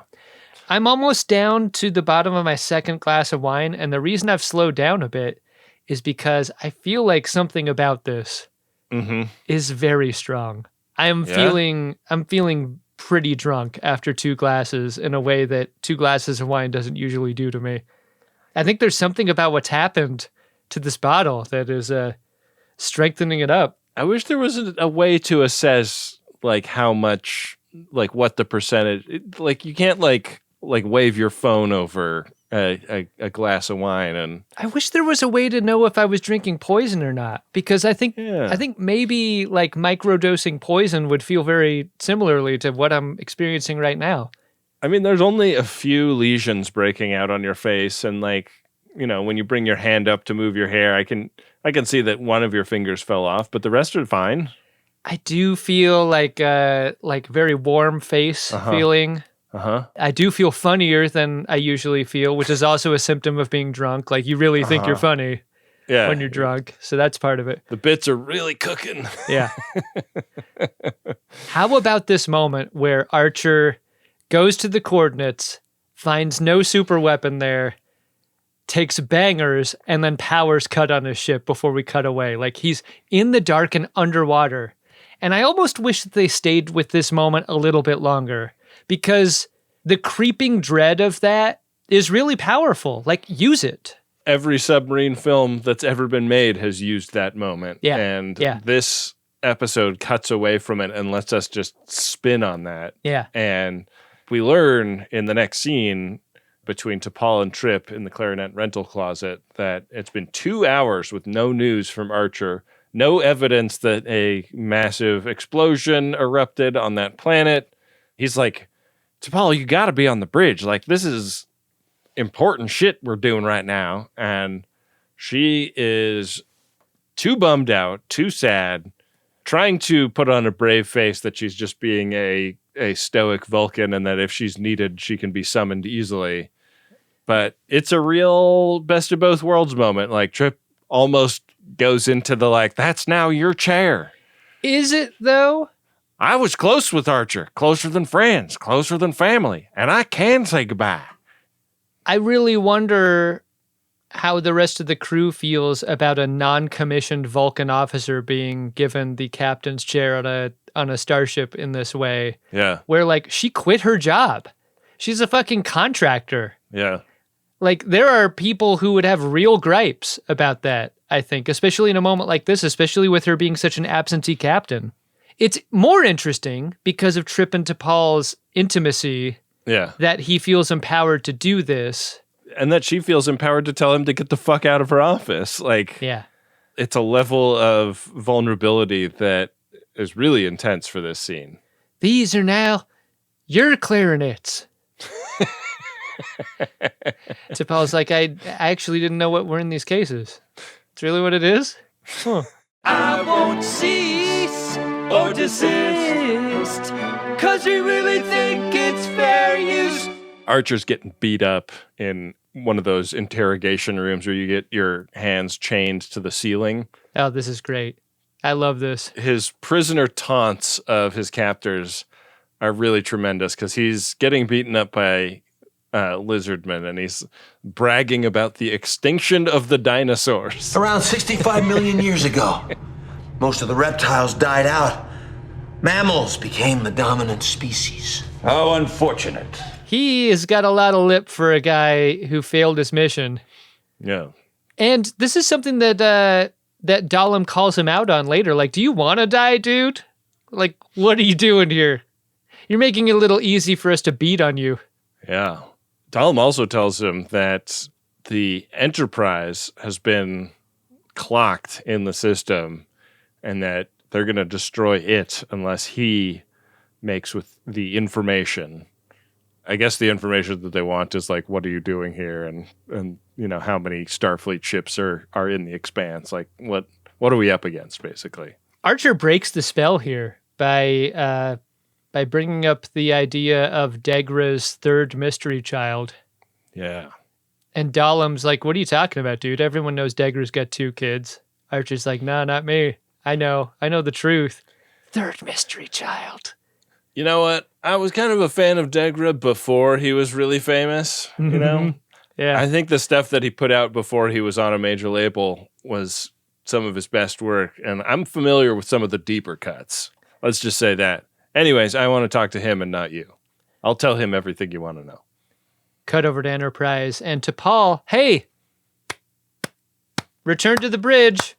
I'm almost down to the bottom of my second glass of wine, and the reason I've slowed down a bit is because I feel like something about this is very strong. I'm feeling pretty drunk after 2 glasses in a way that 2 glasses of wine doesn't usually do to me. I think there's something about what's happened to this bottle that is strengthening it up. I wish there was a way to assess like how much, like what the percentage, like you can't like wave your phone over a glass of wine. And I wish there was a way to know if I was drinking poison or not, because I think maybe like microdosing poison would feel very similarly to what I'm experiencing right now. I mean, there's only a few lesions breaking out on your face, and like, you know, when you bring your hand up to move your hair, I can see that one of your fingers fell off, but the rest are fine. I do feel like very warm face feeling. I do feel funnier than I usually feel, which is also a symptom of being drunk. Like you really think you're funny when you're drunk. So that's part of it. The bits are really cooking. Yeah. How about this moment where Archer goes to the coordinates, finds no super weapon there, takes bangers, and then powers cut on his ship before we cut away. Like he's in the dark and underwater. And I almost wish that they stayed with this moment a little bit longer, because the creeping dread of that is really powerful. Like, use it. Every submarine film that's ever been made has used that moment. Yeah. And this episode cuts away from it and lets us just spin on that. Yeah. And we learn in the next scene between T'Pol and Trip in the clarinet rental closet that it's been 2 hours with no news from Archer. No evidence that a massive explosion erupted on that planet. He's like, T'Pol, you got to be on the bridge. Like, this is important shit we're doing right now. And she is too bummed out, too sad, trying to put on a brave face that she's just being a stoic Vulcan and that if she's needed, she can be summoned easily. But it's a real best of both worlds moment. Like, Trip almost goes into the, like, that's now your chair. Is it, though? I was close with Archer, closer than friends, closer than family, and I can say goodbye. I really wonder how the rest of the crew feels about a non-commissioned Vulcan officer being given the captain's chair on a starship in this way. Yeah. Where, like, she quit her job. She's a fucking contractor. Yeah. Like, there are people who would have real gripes about that, I think, especially in a moment like this, especially with her being such an absentee captain. It's more interesting because of Trip and T'Pol's intimacy that he feels empowered to do this. And that she feels empowered to tell him to get the fuck out of her office. Like, it's a level of vulnerability that is really intense for this scene. These are now your clarinets. T'Pol's like, I actually didn't know what were in these cases. It's really what it is? Huh. I won't cease or desist, 'cause we really think it's fair use. Archer's getting beat up in one of those interrogation rooms where you get your hands chained to the ceiling. Oh, this is great. I love this. His prisoner taunts of his captors are really tremendous because he's getting beaten up by lizardmen and he's bragging about the extinction of the dinosaurs. Around 65 million years ago, most of the reptiles died out. Mammals became the dominant species. How unfortunate. He has got a lot of lip for a guy who failed his mission. Yeah. And this is something that that Dahlem calls him out on later. Like, do you want to die, dude? Like, what are you doing here? You're making it a little easy for us to beat on you. Yeah. Dahlem also tells him that the Enterprise has been clocked in the system and that they're going to destroy it unless he makes with the information. I guess the information that they want is like, what are you doing here? And you know, how many Starfleet ships are in the expanse? Like, what are we up against, basically? Archer breaks the spell here by bringing up the idea of Degra's third mystery child. Yeah. And Dahlem's like, what are you talking about, dude? Everyone knows Degra's got 2 kids. Archer's like, no, not me. I know the truth. Third mystery child. You know what? I was kind of a fan of Degra before he was really famous, you know? Yeah. I think the stuff that he put out before he was on a major label was some of his best work, and I'm familiar with some of the deeper cuts. Let's just say that. Anyways, I want to talk to him and not you. I'll tell him everything you want to know. Cut over to Enterprise and to Paul, hey, return to the bridge.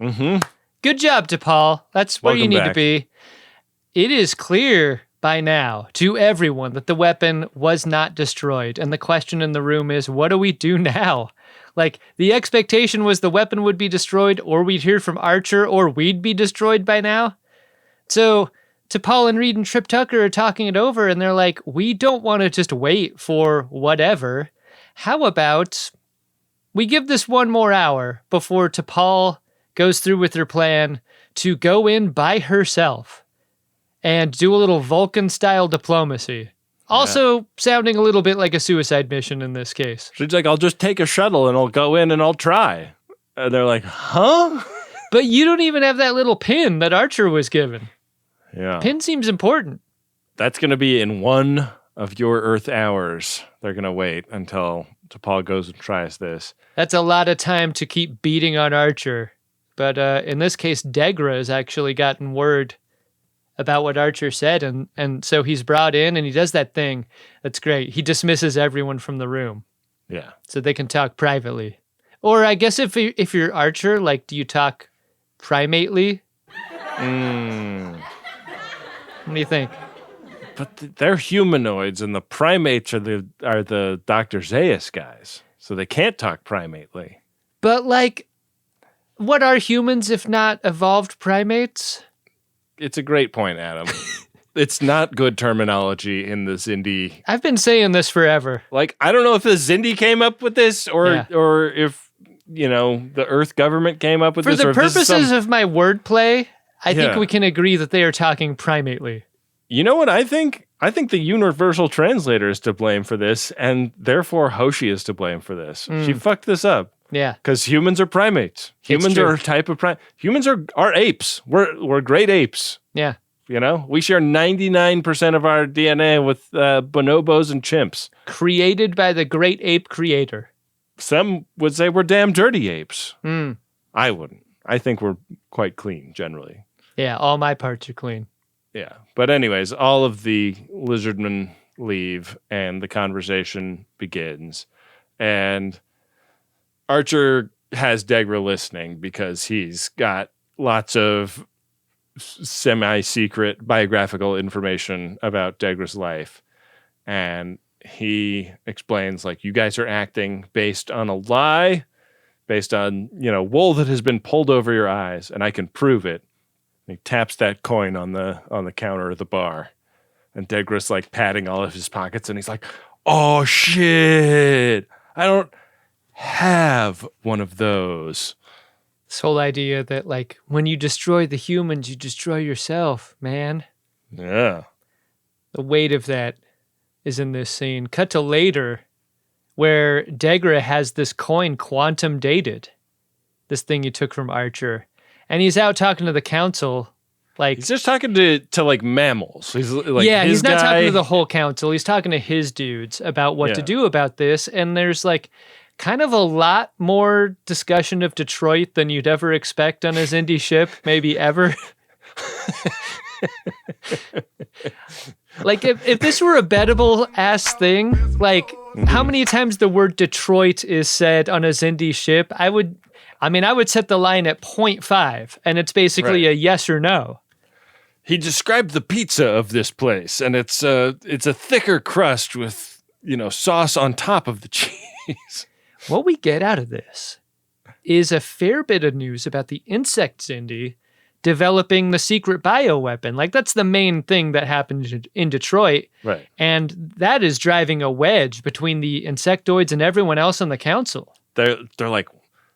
Mm-hmm. Good job, DePaul. That's where you Welcome need back. to be. It is clear by now to everyone that the weapon was not destroyed. And the question in the room is, what do we do now? Like, the expectation was the weapon would be destroyed, or we'd hear from Archer, or we'd be destroyed by now. So T'Pol and Reed and Trip Tucker are talking it over, and they're like, we don't want to just wait for whatever. How about we give this one more hour before T'Pol goes through with her plan to go in by herself and do a little Vulcan-style diplomacy. Also sounding a little bit like a suicide mission in this case. She's like, I'll just take a shuttle and I'll go in and I'll try. And they're like, huh? But you don't even have that little pin that Archer was given. Yeah. Pin seems important. That's going to be in one of your Earth hours. They're going to wait until T'Pol goes and tries this. That's a lot of time to keep beating on Archer. But in this case, Degra has actually gotten word about what Archer said, and so he's brought in and he does that thing that's great. He dismisses everyone from the room. Yeah. So they can talk privately. Or I guess if you're Archer, like, do you talk primately? What do you think? But they're humanoids, and the primates are the Dr. Zaius guys, so they can't talk primately. But, like, what are humans if not evolved primates? It's a great point, Adam. It's not good terminology in the Xindi. I've been saying this forever. Like, I don't know if the Xindi came up with this or if, you know, the Earth government came up with For this. the or if this is purposes of my wordplay, I think Yeah. we can agree that they are talking primately. You know what I think? I think the universal translator is to blame for this, and therefore Hoshi is to blame for this. She fucked this up. Yeah. Because humans are primates. Humans true. are a type of primate. Humans are apes. We're great apes. Yeah. You know, we share 99% of our DNA with bonobos and chimps. Created by the great ape creator. Some would say we're damn dirty apes. I wouldn't. I think we're quite clean generally. Yeah, all my parts are clean. Yeah. But anyways, all of the lizardmen leave and the conversation begins. And Archer has Degra listening because he's got lots of semi-secret biographical information about Degra's life. And he explains, like, you guys are acting based on a lie based on, wool that has been pulled over your eyes, and I can prove it. And he taps that coin on the counter of the bar. And Degra's like patting all of his pockets, and he's like, oh shit, I don't have one of those. This whole idea that, like, when you destroy the humans, you destroy yourself, man. Yeah. The weight of that is in this scene. Cut to later, where Degra has this coin quantum dated, this thing he took from Archer, and he's out talking to the council. Like, he's just talking to like mammals. He's like, he's not talking to the whole council. He's talking to his dudes about what to do about this. And there's like kind of a lot more discussion of Detroit than you'd ever expect on a Xindi ship, maybe ever. Like, if this were a bettable ass thing, like, how many times the word Detroit is said on a Xindi ship, I would set the line at 0.5, and it's basically a yes or no. He described the pizza of this place, and it's a thicker crust with, sauce on top of the cheese. What we get out of this is a fair bit of news about the insect Xindi developing the secret bioweapon. Like, that's the main thing that happened in Detroit. Right. And that is driving a wedge between the Insectoids and everyone else on the council. They're like,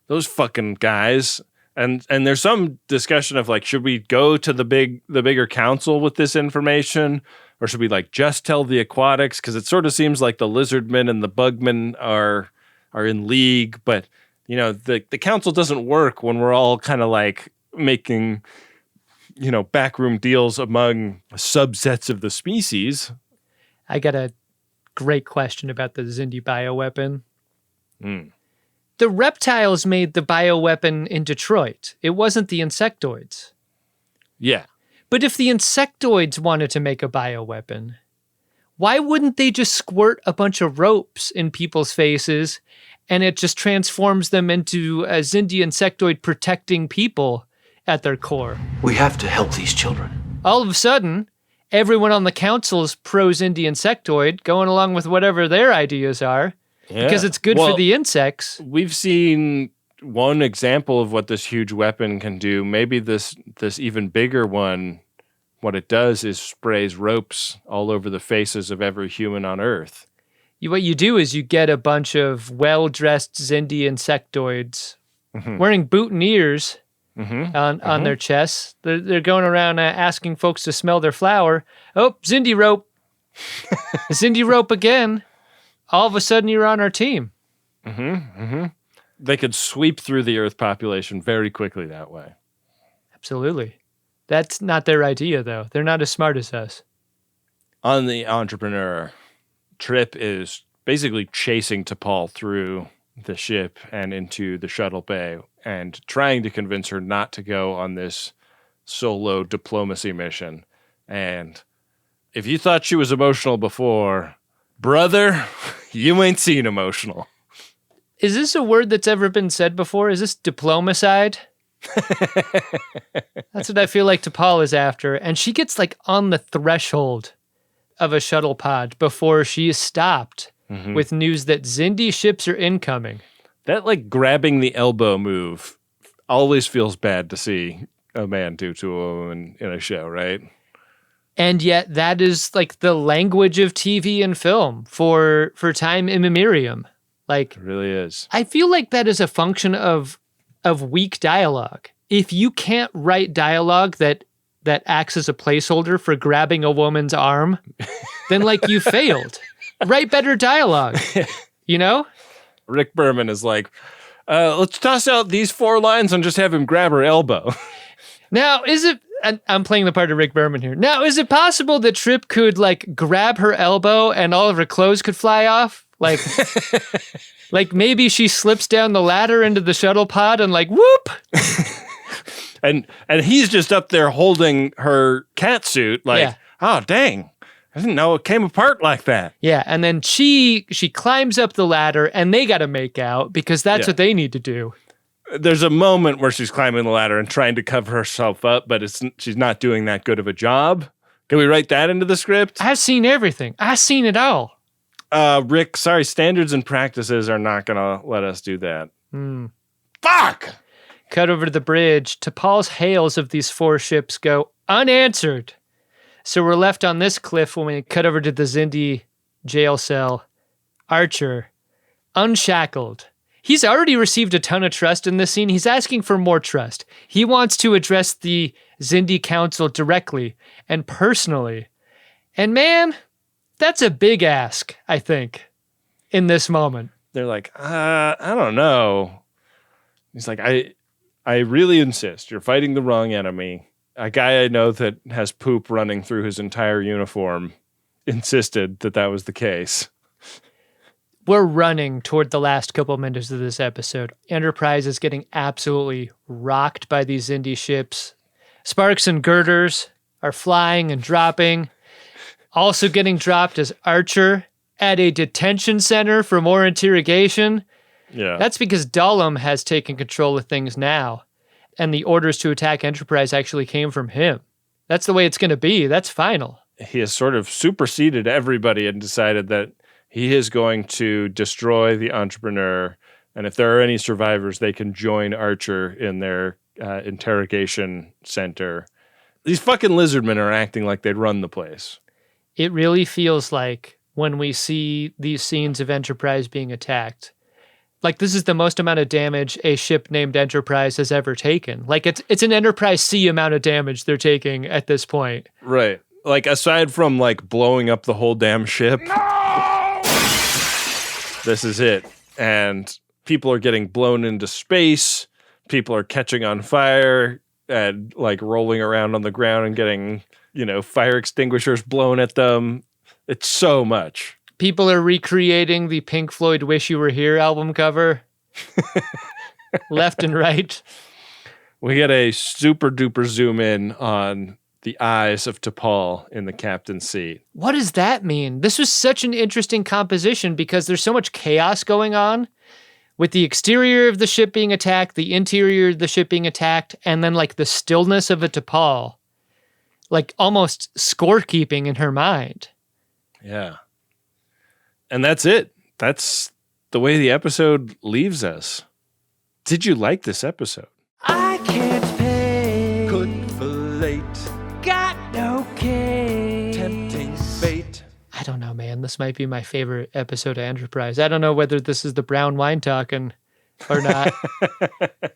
those fucking guys. And there's some discussion of like, should we go to the bigger council with this information, or should we like just tell the aquatics? Because it sort of seems like the lizardmen and the bugmen are in league, but the council doesn't work when we're all kind of like making backroom deals among subsets of the species. I got a great question about the Xindi bioweapon. The reptiles made the bioweapon in Detroit. It wasn't the Insectoids. Yeah. But if the Insectoids wanted to make a bioweapon, why wouldn't they just squirt a bunch of ropes in people's faces and it just transforms them into a Xindi Insectoid protecting people at their core? We have to help these children. All of a sudden, everyone on the council is pro-Xindi Insectoid, going along with whatever their ideas are. Yeah. Because it's good for the insects. We've seen one example of what this huge weapon can do. Maybe this even bigger one, what it does is sprays ropes all over the faces of every human on Earth. What you do is you get a bunch of well-dressed Xindi Insectoids wearing boutonnieres on their chests. They're going around asking folks to smell their flower. Oh, Xindi rope. Xindi rope again. All of a sudden, you're on our team. They could sweep through the Earth population very quickly that way. Absolutely. That's not their idea, though. They're not as smart as us. On the Entrepreneur, Trip is basically chasing T'Pol through the ship and into the shuttle bay and trying to convince her not to go on this solo diplomacy mission. And if you thought she was emotional before, brother, you ain't seen emotional. Is this a word that's ever been said before? Is this diplomacide? That's what I feel like T'Pol is after. And she gets like on the threshold of a shuttle pod before she is stopped with news that Xindi ships are incoming. That like grabbing the elbow move always feels bad to see a man do to a woman in a show, right? And yet that is like the language of TV and film for time immemorium. Like, it really is. I feel like that is a function of weak dialogue. If you can't write dialogue that acts as a placeholder for grabbing a woman's arm, then like you failed. Write better dialogue, you know? Rick Berman is like, let's toss out these 4 lines and just have him grab her elbow. Now, is it... I'm playing the part of Rick Berman here. Now, is it possible that Trip could like grab her elbow and all of her clothes could fly off? Like, like maybe she slips down the ladder into the shuttle pod and like, whoop! and he's just up there holding her cat suit like, oh, dang. I didn't know it came apart like that. Yeah, and then she climbs up the ladder and they got to make out because that's what they need to do. There's a moment where she's climbing the ladder and trying to cover herself up, but she's not doing that good of a job. Can we write that into the script? I've seen everything. I've seen it all. Rick, sorry, standards and practices are not going to let us do that. Fuck! Cut over to the bridge. T'Pol's hails of these 4 ships go unanswered. So we're left on this cliff when we cut over to the Xindi jail cell. Archer, unshackled. He's already received a ton of trust in this scene. He's asking for more trust. He wants to address the Xindi Council directly and personally. And man, that's a big ask, I think, in this moment. They're like, I don't know. He's like, I really insist. You're fighting the wrong enemy. A guy I know that has poop running through his entire uniform insisted that that was the case. We're running toward the last couple minutes of this episode. Enterprise is getting absolutely rocked by these Xindi ships. Sparks and girders are flying and dropping. Also getting dropped is Archer at a detention center for more interrogation. Yeah. That's because Dahlem has taken control of things now, and the orders to attack Enterprise actually came from him. That's the way it's going to be. That's final. He has sort of superseded everybody and decided that he is going to destroy the Entrepreneur, and if there are any survivors, they can join Archer in their interrogation center. These fucking lizardmen are acting like they'd run the place. It really feels like when we see these scenes of Enterprise being attacked, like this is the most amount of damage a ship named Enterprise has ever taken. Like it's an Enterprise C amount of damage they're taking at this point. Right. Like aside from like blowing up the whole damn ship. This is it. And people are getting blown into space. People are catching on fire and like rolling around on the ground and getting, fire extinguishers blown at them. It's so much. People are recreating the Pink Floyd Wish You Were Here album cover. Left and right. We get a super duper zoom in on the eyes of T'Pol in the captain's seat. What does that mean? This was such an interesting composition because there's so much chaos going on with the exterior of the ship being attacked, the interior of the ship being attacked, and then like the stillness of a T'Pol, like almost scorekeeping in her mind. Yeah. And that's it. That's the way the episode leaves us. Did you like this episode? I can't pay. Good for late. Got no case. Tempting fate. I don't know, man. This might be my favorite episode of Enterprise. I don't know whether this is the brown wine talking or not,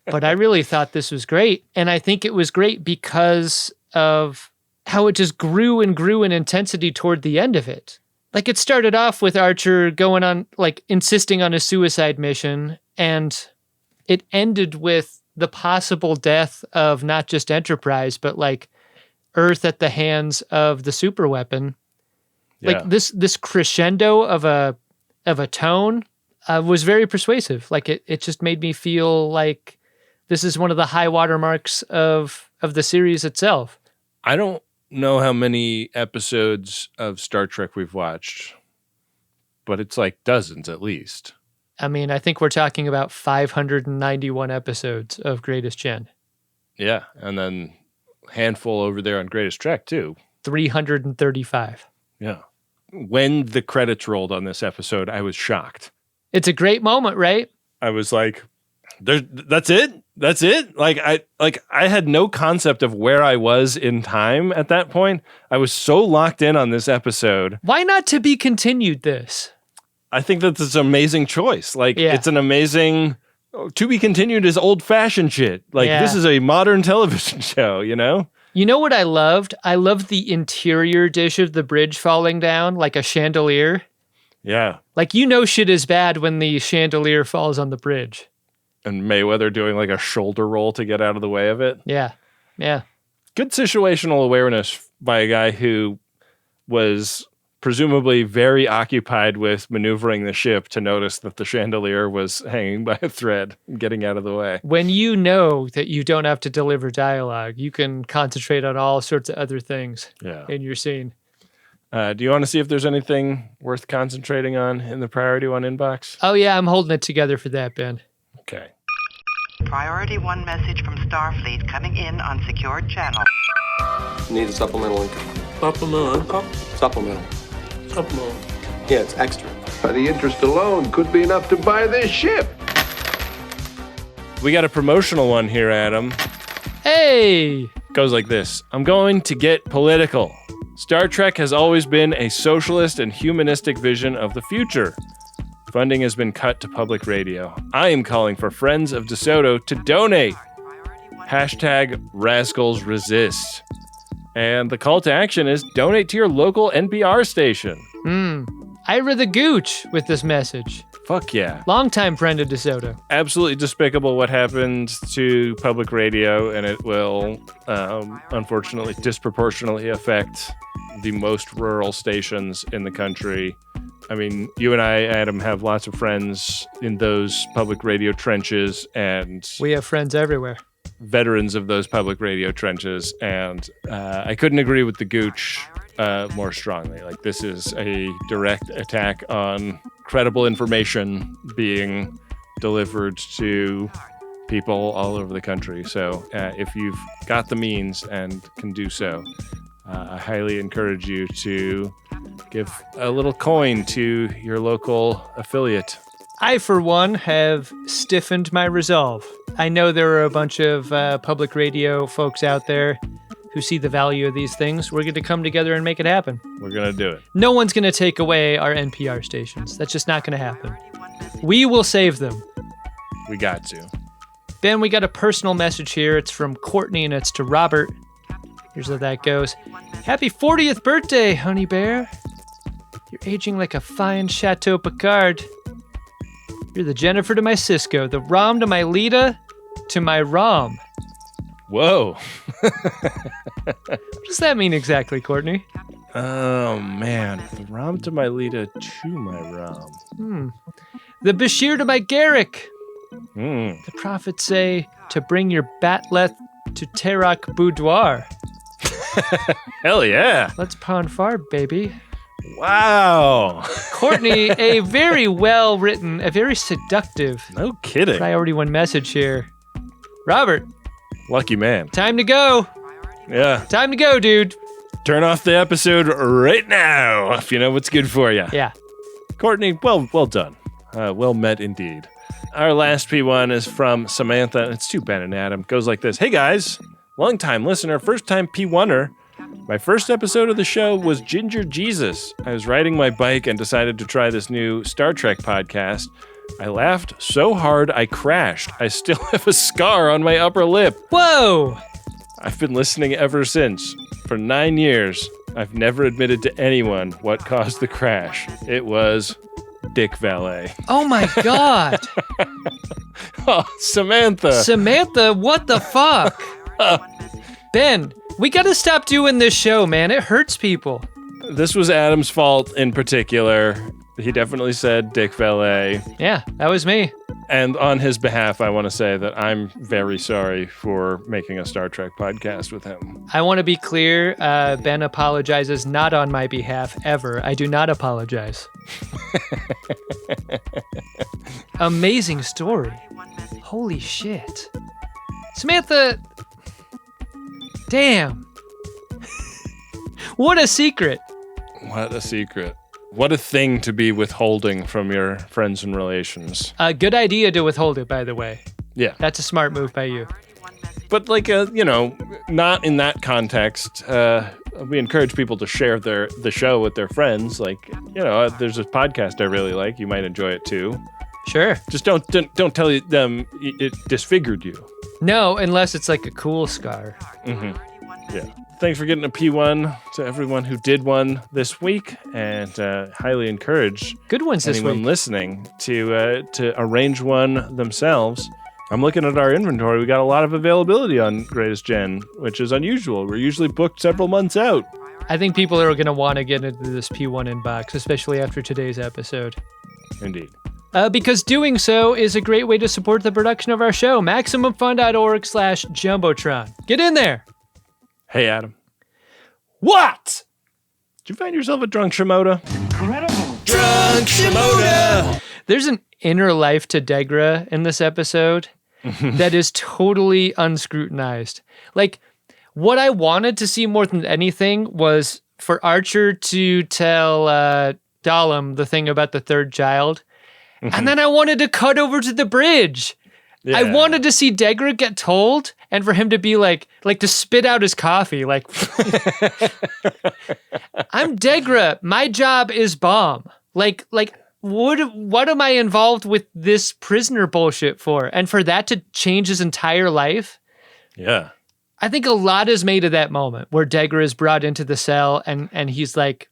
but I really thought this was great. And I think it was great because of how it just grew and grew in intensity toward the end of it. Like it started off with Archer going on, like insisting on a suicide mission, and it ended with the possible death of not just Enterprise, but like Earth at the hands of the superweapon. Yeah. Like this crescendo of a tone was very persuasive. Like it just made me feel like this is one of the high water marks of the series itself. I don't know how many episodes of Star Trek we've watched, but it's like dozens at least. I mean, I think we're talking about 591 episodes of Greatest Gen. Yeah, and then handful over there on Greatest Trek too. 335. Yeah. When the credits rolled on this episode, I was shocked. It's a great moment, right? I was like, that's it? That's it? Like I had no concept of where I was in time at that point. I was so locked in on this episode. Why not to be continued this? I think that's an amazing choice. Like it's an amazing to be continued is old-fashioned shit. Like this is a modern television show, you know? You know what I loved? I loved the interior dish of the bridge falling down like a chandelier. Yeah. Like shit is bad when the chandelier falls on the bridge. And Mayweather doing like a shoulder roll to get out of the way of it. Yeah. Yeah. Good situational awareness by a guy who was presumably very occupied with maneuvering the ship to notice that the chandelier was hanging by a thread and getting out of the way. When you know that you don't have to deliver dialogue, you can concentrate on all sorts of other things in your scene. Do you want to see if there's anything worth concentrating on in the Priority 1 inbox? Oh, yeah, I'm holding it together for that, Ben. Okay. Priority 1 message from Starfleet coming in on secured channel. Need a supplemental income. Supplemental income? Supplemental. Supplemental. Yeah, it's extra. The interest alone could be enough to buy this ship. We got a promotional one here, Adam. Hey! Goes like this. I'm going to get political. Star Trek has always been a socialist and humanistic vision of the future. Funding has been cut to public radio. I am calling for Friends of DeSoto to donate. #Rascals Resist. And the call to action is donate to your local NPR station. Ira the Gooch with this message. Fuck yeah. Longtime friend of DeSoto. Absolutely despicable what happened to public radio, and it will unfortunately disproportionately affect the most rural stations in the country. I mean, you and I, Adam, have lots of friends in those public radio trenches, and we have friends everywhere. Veterans of those public radio trenches, and I couldn't agree with the Gooch more strongly. Like, this is a direct attack on credible information being delivered to people all over the country. So if you've got the means and can do so, I highly encourage you to give a little coin to your local affiliate. I, for one, have stiffened my resolve. I know there are a bunch of public radio folks out there who see the value of these things. We're going to come together and make it happen. We're going to do it. No one's going to take away our NPR stations. That's just not going to happen. We will save them. We got to. Ben, we got a personal message here. It's from Courtney, and it's to Robert. Here's how that goes. Happy 40th birthday, honey bear. You're aging like a fine Chateau Picard. You're the Jennifer to my Cisco, the Rom to my Lita, to my Rom. Whoa. What does that mean exactly, Courtney? Oh, man. The Rom to my Lita, to my Rom. The Bashir to my Garrick. The prophets say to bring your Batleth to Terak Boudoir. Hell yeah. Let's pawn far, baby. Wow. Courtney, a very well-written, a very seductive. No kidding. Priority one message here. Robert. Lucky man. Time to go. Yeah. Time to go, dude. Turn off the episode right now if you know what's good for you. Yeah. Courtney, well done. Well met indeed. Our last P1 is from Samantha. It's to Ben and Adam. Goes like this. Hey guys, long-time listener, first-time P1er. My first episode of the show was Ginger Jesus. I was riding my bike and decided to try this new Star Trek podcast. I laughed so hard I crashed. I still have a scar on my upper lip. Whoa! I've been listening ever since. For 9 years, I've never admitted to anyone what caused the crash. It was dick valet. Oh my God. Oh, Samantha. Samantha, what the fuck? Ben, we gotta stop doing this show, man. It hurts people. This was Adam's fault in particular. He definitely said dick valet. Yeah, that was me. And on his behalf, I want to say that I'm very sorry for making a Star Trek podcast with him. I want to be clear. Ben apologizes not on my behalf ever. I do not apologize. Amazing story. Holy shit. Samantha. Damn. What a secret. What a secret. What a thing to be withholding from your friends and relations. A good idea to withhold it, by the way. Yeah. That's a smart move by you. But not in that context. We encourage people to share the show with their friends. Like, there's a podcast I really like. You might enjoy it too. Sure. Just don't tell them it disfigured you. No, unless it's like a cool scar. Mm-hmm. Yeah. Thanks for getting a P1 to everyone who did one this week, and highly encourage good ones this anyone week listening to arrange one themselves. I'm looking at our inventory. We got a lot of availability on Greatest Gen, which is unusual. We're usually booked several months out. I think people are going to want to get into this P1 inbox, especially after today's episode. Indeed. Because doing so is a great way to support the production of our show. MaximumFun.org/Jumbotron. Get in there. Hey, Adam. What? Did you find yourself a drunk Shimoda? Incredible. Drunk Shimoda! There's an inner life to Degra in this episode that is totally unscrutinized. Like, what I wanted to see more than anything was for Archer to tell Dahlem the thing about the third child. And then I wanted to cut over to the bridge Yeah. I wanted to see Degra get told and for him to be like to spit out his coffee. Like, I'm Degra. My job is bomb. Like, what am I involved with this prisoner bullshit for? And for that to change his entire life? Yeah. I think a lot is made of that moment where Degra is brought into the cell and he's like...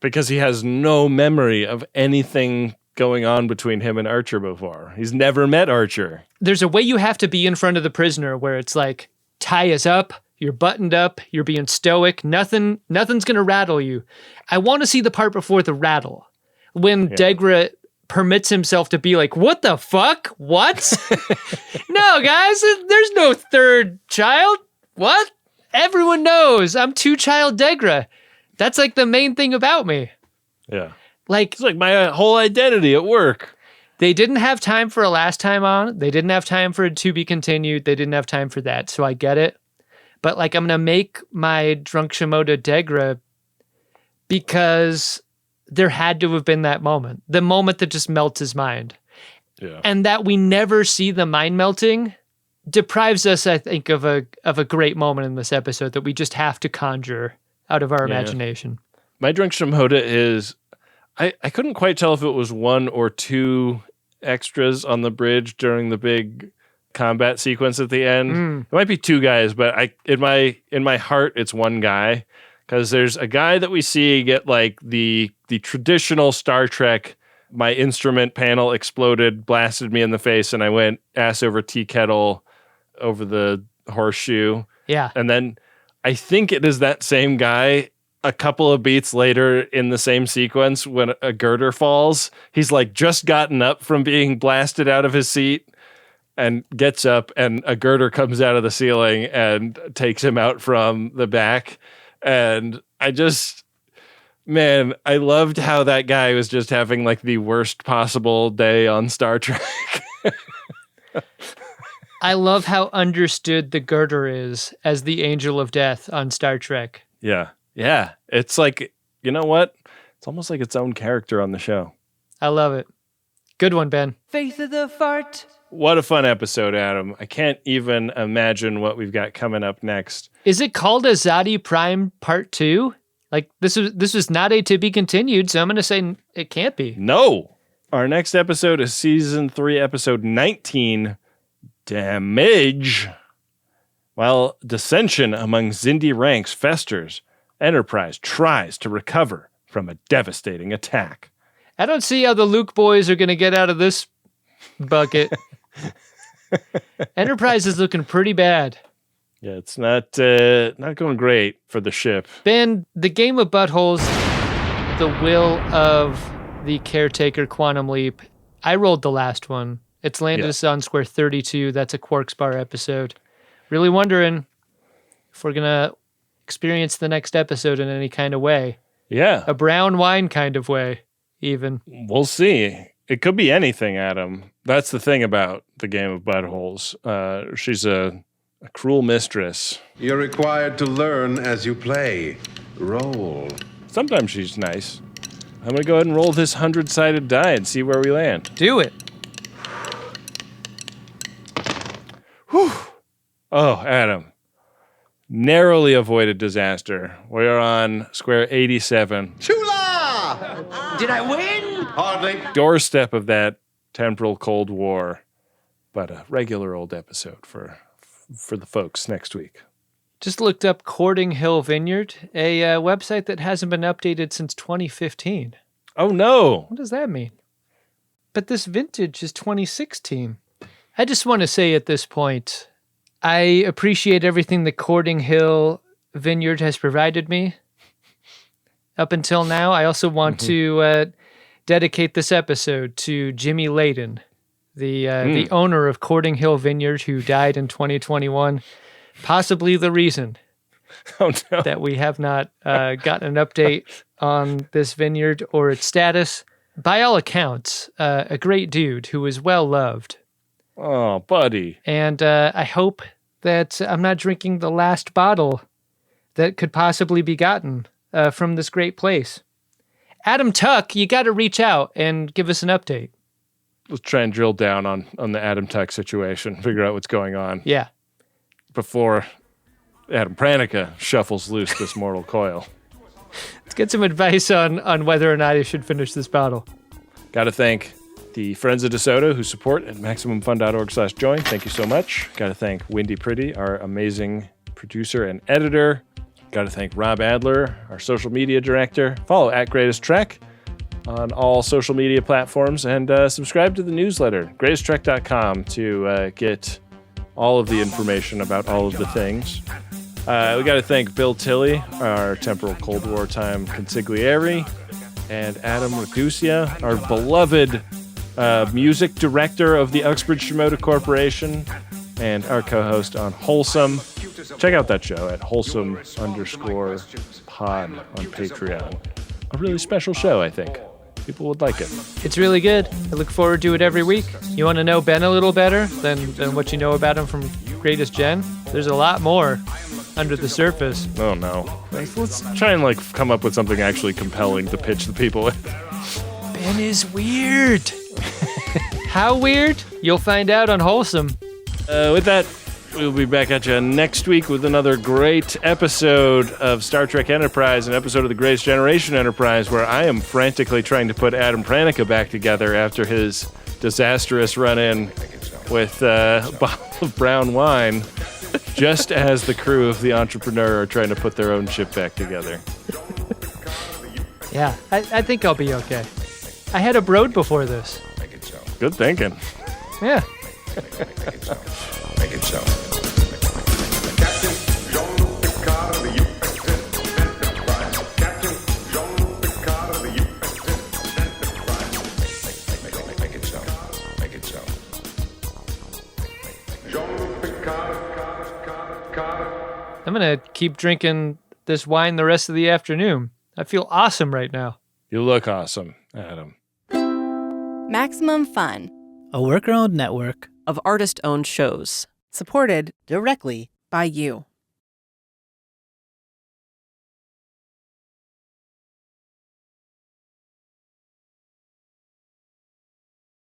Because he has no memory of anything going on between him and Archer before. He's never met Archer. There's a way you have to be in front of the prisoner where it's like, tie us up, you're buttoned up, you're being stoic, nothing's going to rattle you. I want to see the part before the rattle. When Degra permits himself to be like, what the fuck? What? No, guys, there's no third child. What? Everyone knows I'm two-child Degra. That's like the main thing about me. Yeah. Like, it's like my whole identity at work. They didn't have time for a last time on. They didn't have time for a to be continued. They didn't have time for that. So I get it. But like, I'm going to make my Drunk Shimoda Degra because there had to have been that moment. The moment that just melts his mind. Yeah. And that we never see the mind melting deprives us, I think, of a great moment in this episode that we just have to conjure out of our imagination. My Drunk Shimoda is... I couldn't quite tell if it was one or two extras on the bridge during the big combat sequence at the end. It might be two guys, but in my heart, it's one guy. Because there's a guy that we see get like the traditional Star Trek, my instrument panel exploded, blasted me in the face, and I went ass over tea kettle over the horseshoe. Yeah. And then I think it is that same guy a couple of beats later in the same sequence when a girder falls. He's like just gotten up from being blasted out of his seat and gets up, and a girder comes out of the ceiling and takes him out from the back. And I loved how that guy was just having like the worst possible day on Star Trek. I love how understood the girder is as the angel of death on Star Trek. Yeah. Yeah. It's like, you know what? It's almost like its own character on the show. I love it. Good one, Ben. Face of the fart. What a fun episode, Adam. I can't even imagine what we've got coming up next. Is it called Azati Prime Part 2? Like, this was not a to be continued, so I'm going to say it can't be. No. Our next episode is Season 3, Episode 19, Damage. While dissension among Xindi ranks festers, Enterprise tries to recover from a devastating attack. I don't see how the Luke boys are going to get out of this bucket. Enterprise is looking pretty bad. Yeah, it's not going great for the ship. Ben, the game of buttholes, the will of the caretaker quantum leap. I rolled the last one. It's landed us on square 32. That's a Quarks Bar episode. Really wondering if we're going to experience the next episode in any kind of way. Yeah. A brown wine kind of way, even. We'll see. It could be anything, Adam. That's the thing about the game of buttholes. She's a cruel mistress. You're required to learn as you play. Roll. Sometimes she's nice. I'm going to go ahead and roll this 100-sided die and see where we land. Do it. Whew. Oh, Adam. Narrowly avoided disaster. We're on square 87. Chula! Did I win? Hardly. Doorstep of that temporal Cold War. But a regular old episode for the folks next week. Just looked up Courting Hill Vineyard, a website that hasn't been updated since 2015. Oh, no. What does that mean? But this vintage is 2016. I just want to say at this point, I appreciate everything that Courting Hill Vineyard has provided me up until now. I also want to dedicate this episode to Jimmy Layden, the owner of Courting Hill Vineyard, who died in 2021. Possibly the reason that we have not gotten an update on this vineyard or its status. By all accounts, a great dude who is well loved. Oh, buddy. And I hope that I'm not drinking the last bottle that could possibly be gotten from this great place. Adam Tuck, you got to reach out and give us an update. try and drill down on the Adam Tuck situation, figure out what's going on. Yeah. Before Adam Pranica shuffles loose this mortal coil. Let's get some advice on whether or not I should finish this bottle. Got to thank the Friends of DeSoto who support at MaximumFun.org/join. Thank you so much. Got to thank Wendy Pretty, our amazing producer and editor. Got to thank Rob Adler, our social media director. Follow @GreatestTrek on all social media platforms and subscribe to the newsletter, greatesttrek.com, to get all of the information about all of the things. We got to thank Bill Tilley, our temporal Cold War time consigliere, and Adam Ragusia, our beloved music director of the Uxbridge Shimoda Corporation, and our co-host on Wholesome. Check out that show at wholesome_pod on Patreon. A really special show, I think. People would like it. It's really good. I look forward to it every week. You want to know Ben a little better than what you know about him from Greatest Gen? There's a lot more under the surface. Oh, no. Let's try and, come up with something actually compelling to pitch the people with. Ben is weird. How weird? You'll find out on Wholesome. With that, we'll be back at you next week with another great episode of Star Trek Enterprise, an episode of the Greatest Generation Enterprise, where I am frantically trying to put Adam Pranica back together after his disastrous run-in with a bottle of brown wine, just as the crew of the Entrepreneur are trying to put their own ship back together. Yeah, I think I'll be okay. I had a brood before this. Good thinking. Yeah. Make it so. I'm going to keep drinking this wine the rest of the afternoon. I feel awesome right now. You look awesome, Adam. Maximum Fun, a worker-owned network of artist-owned shows. Supported directly by you.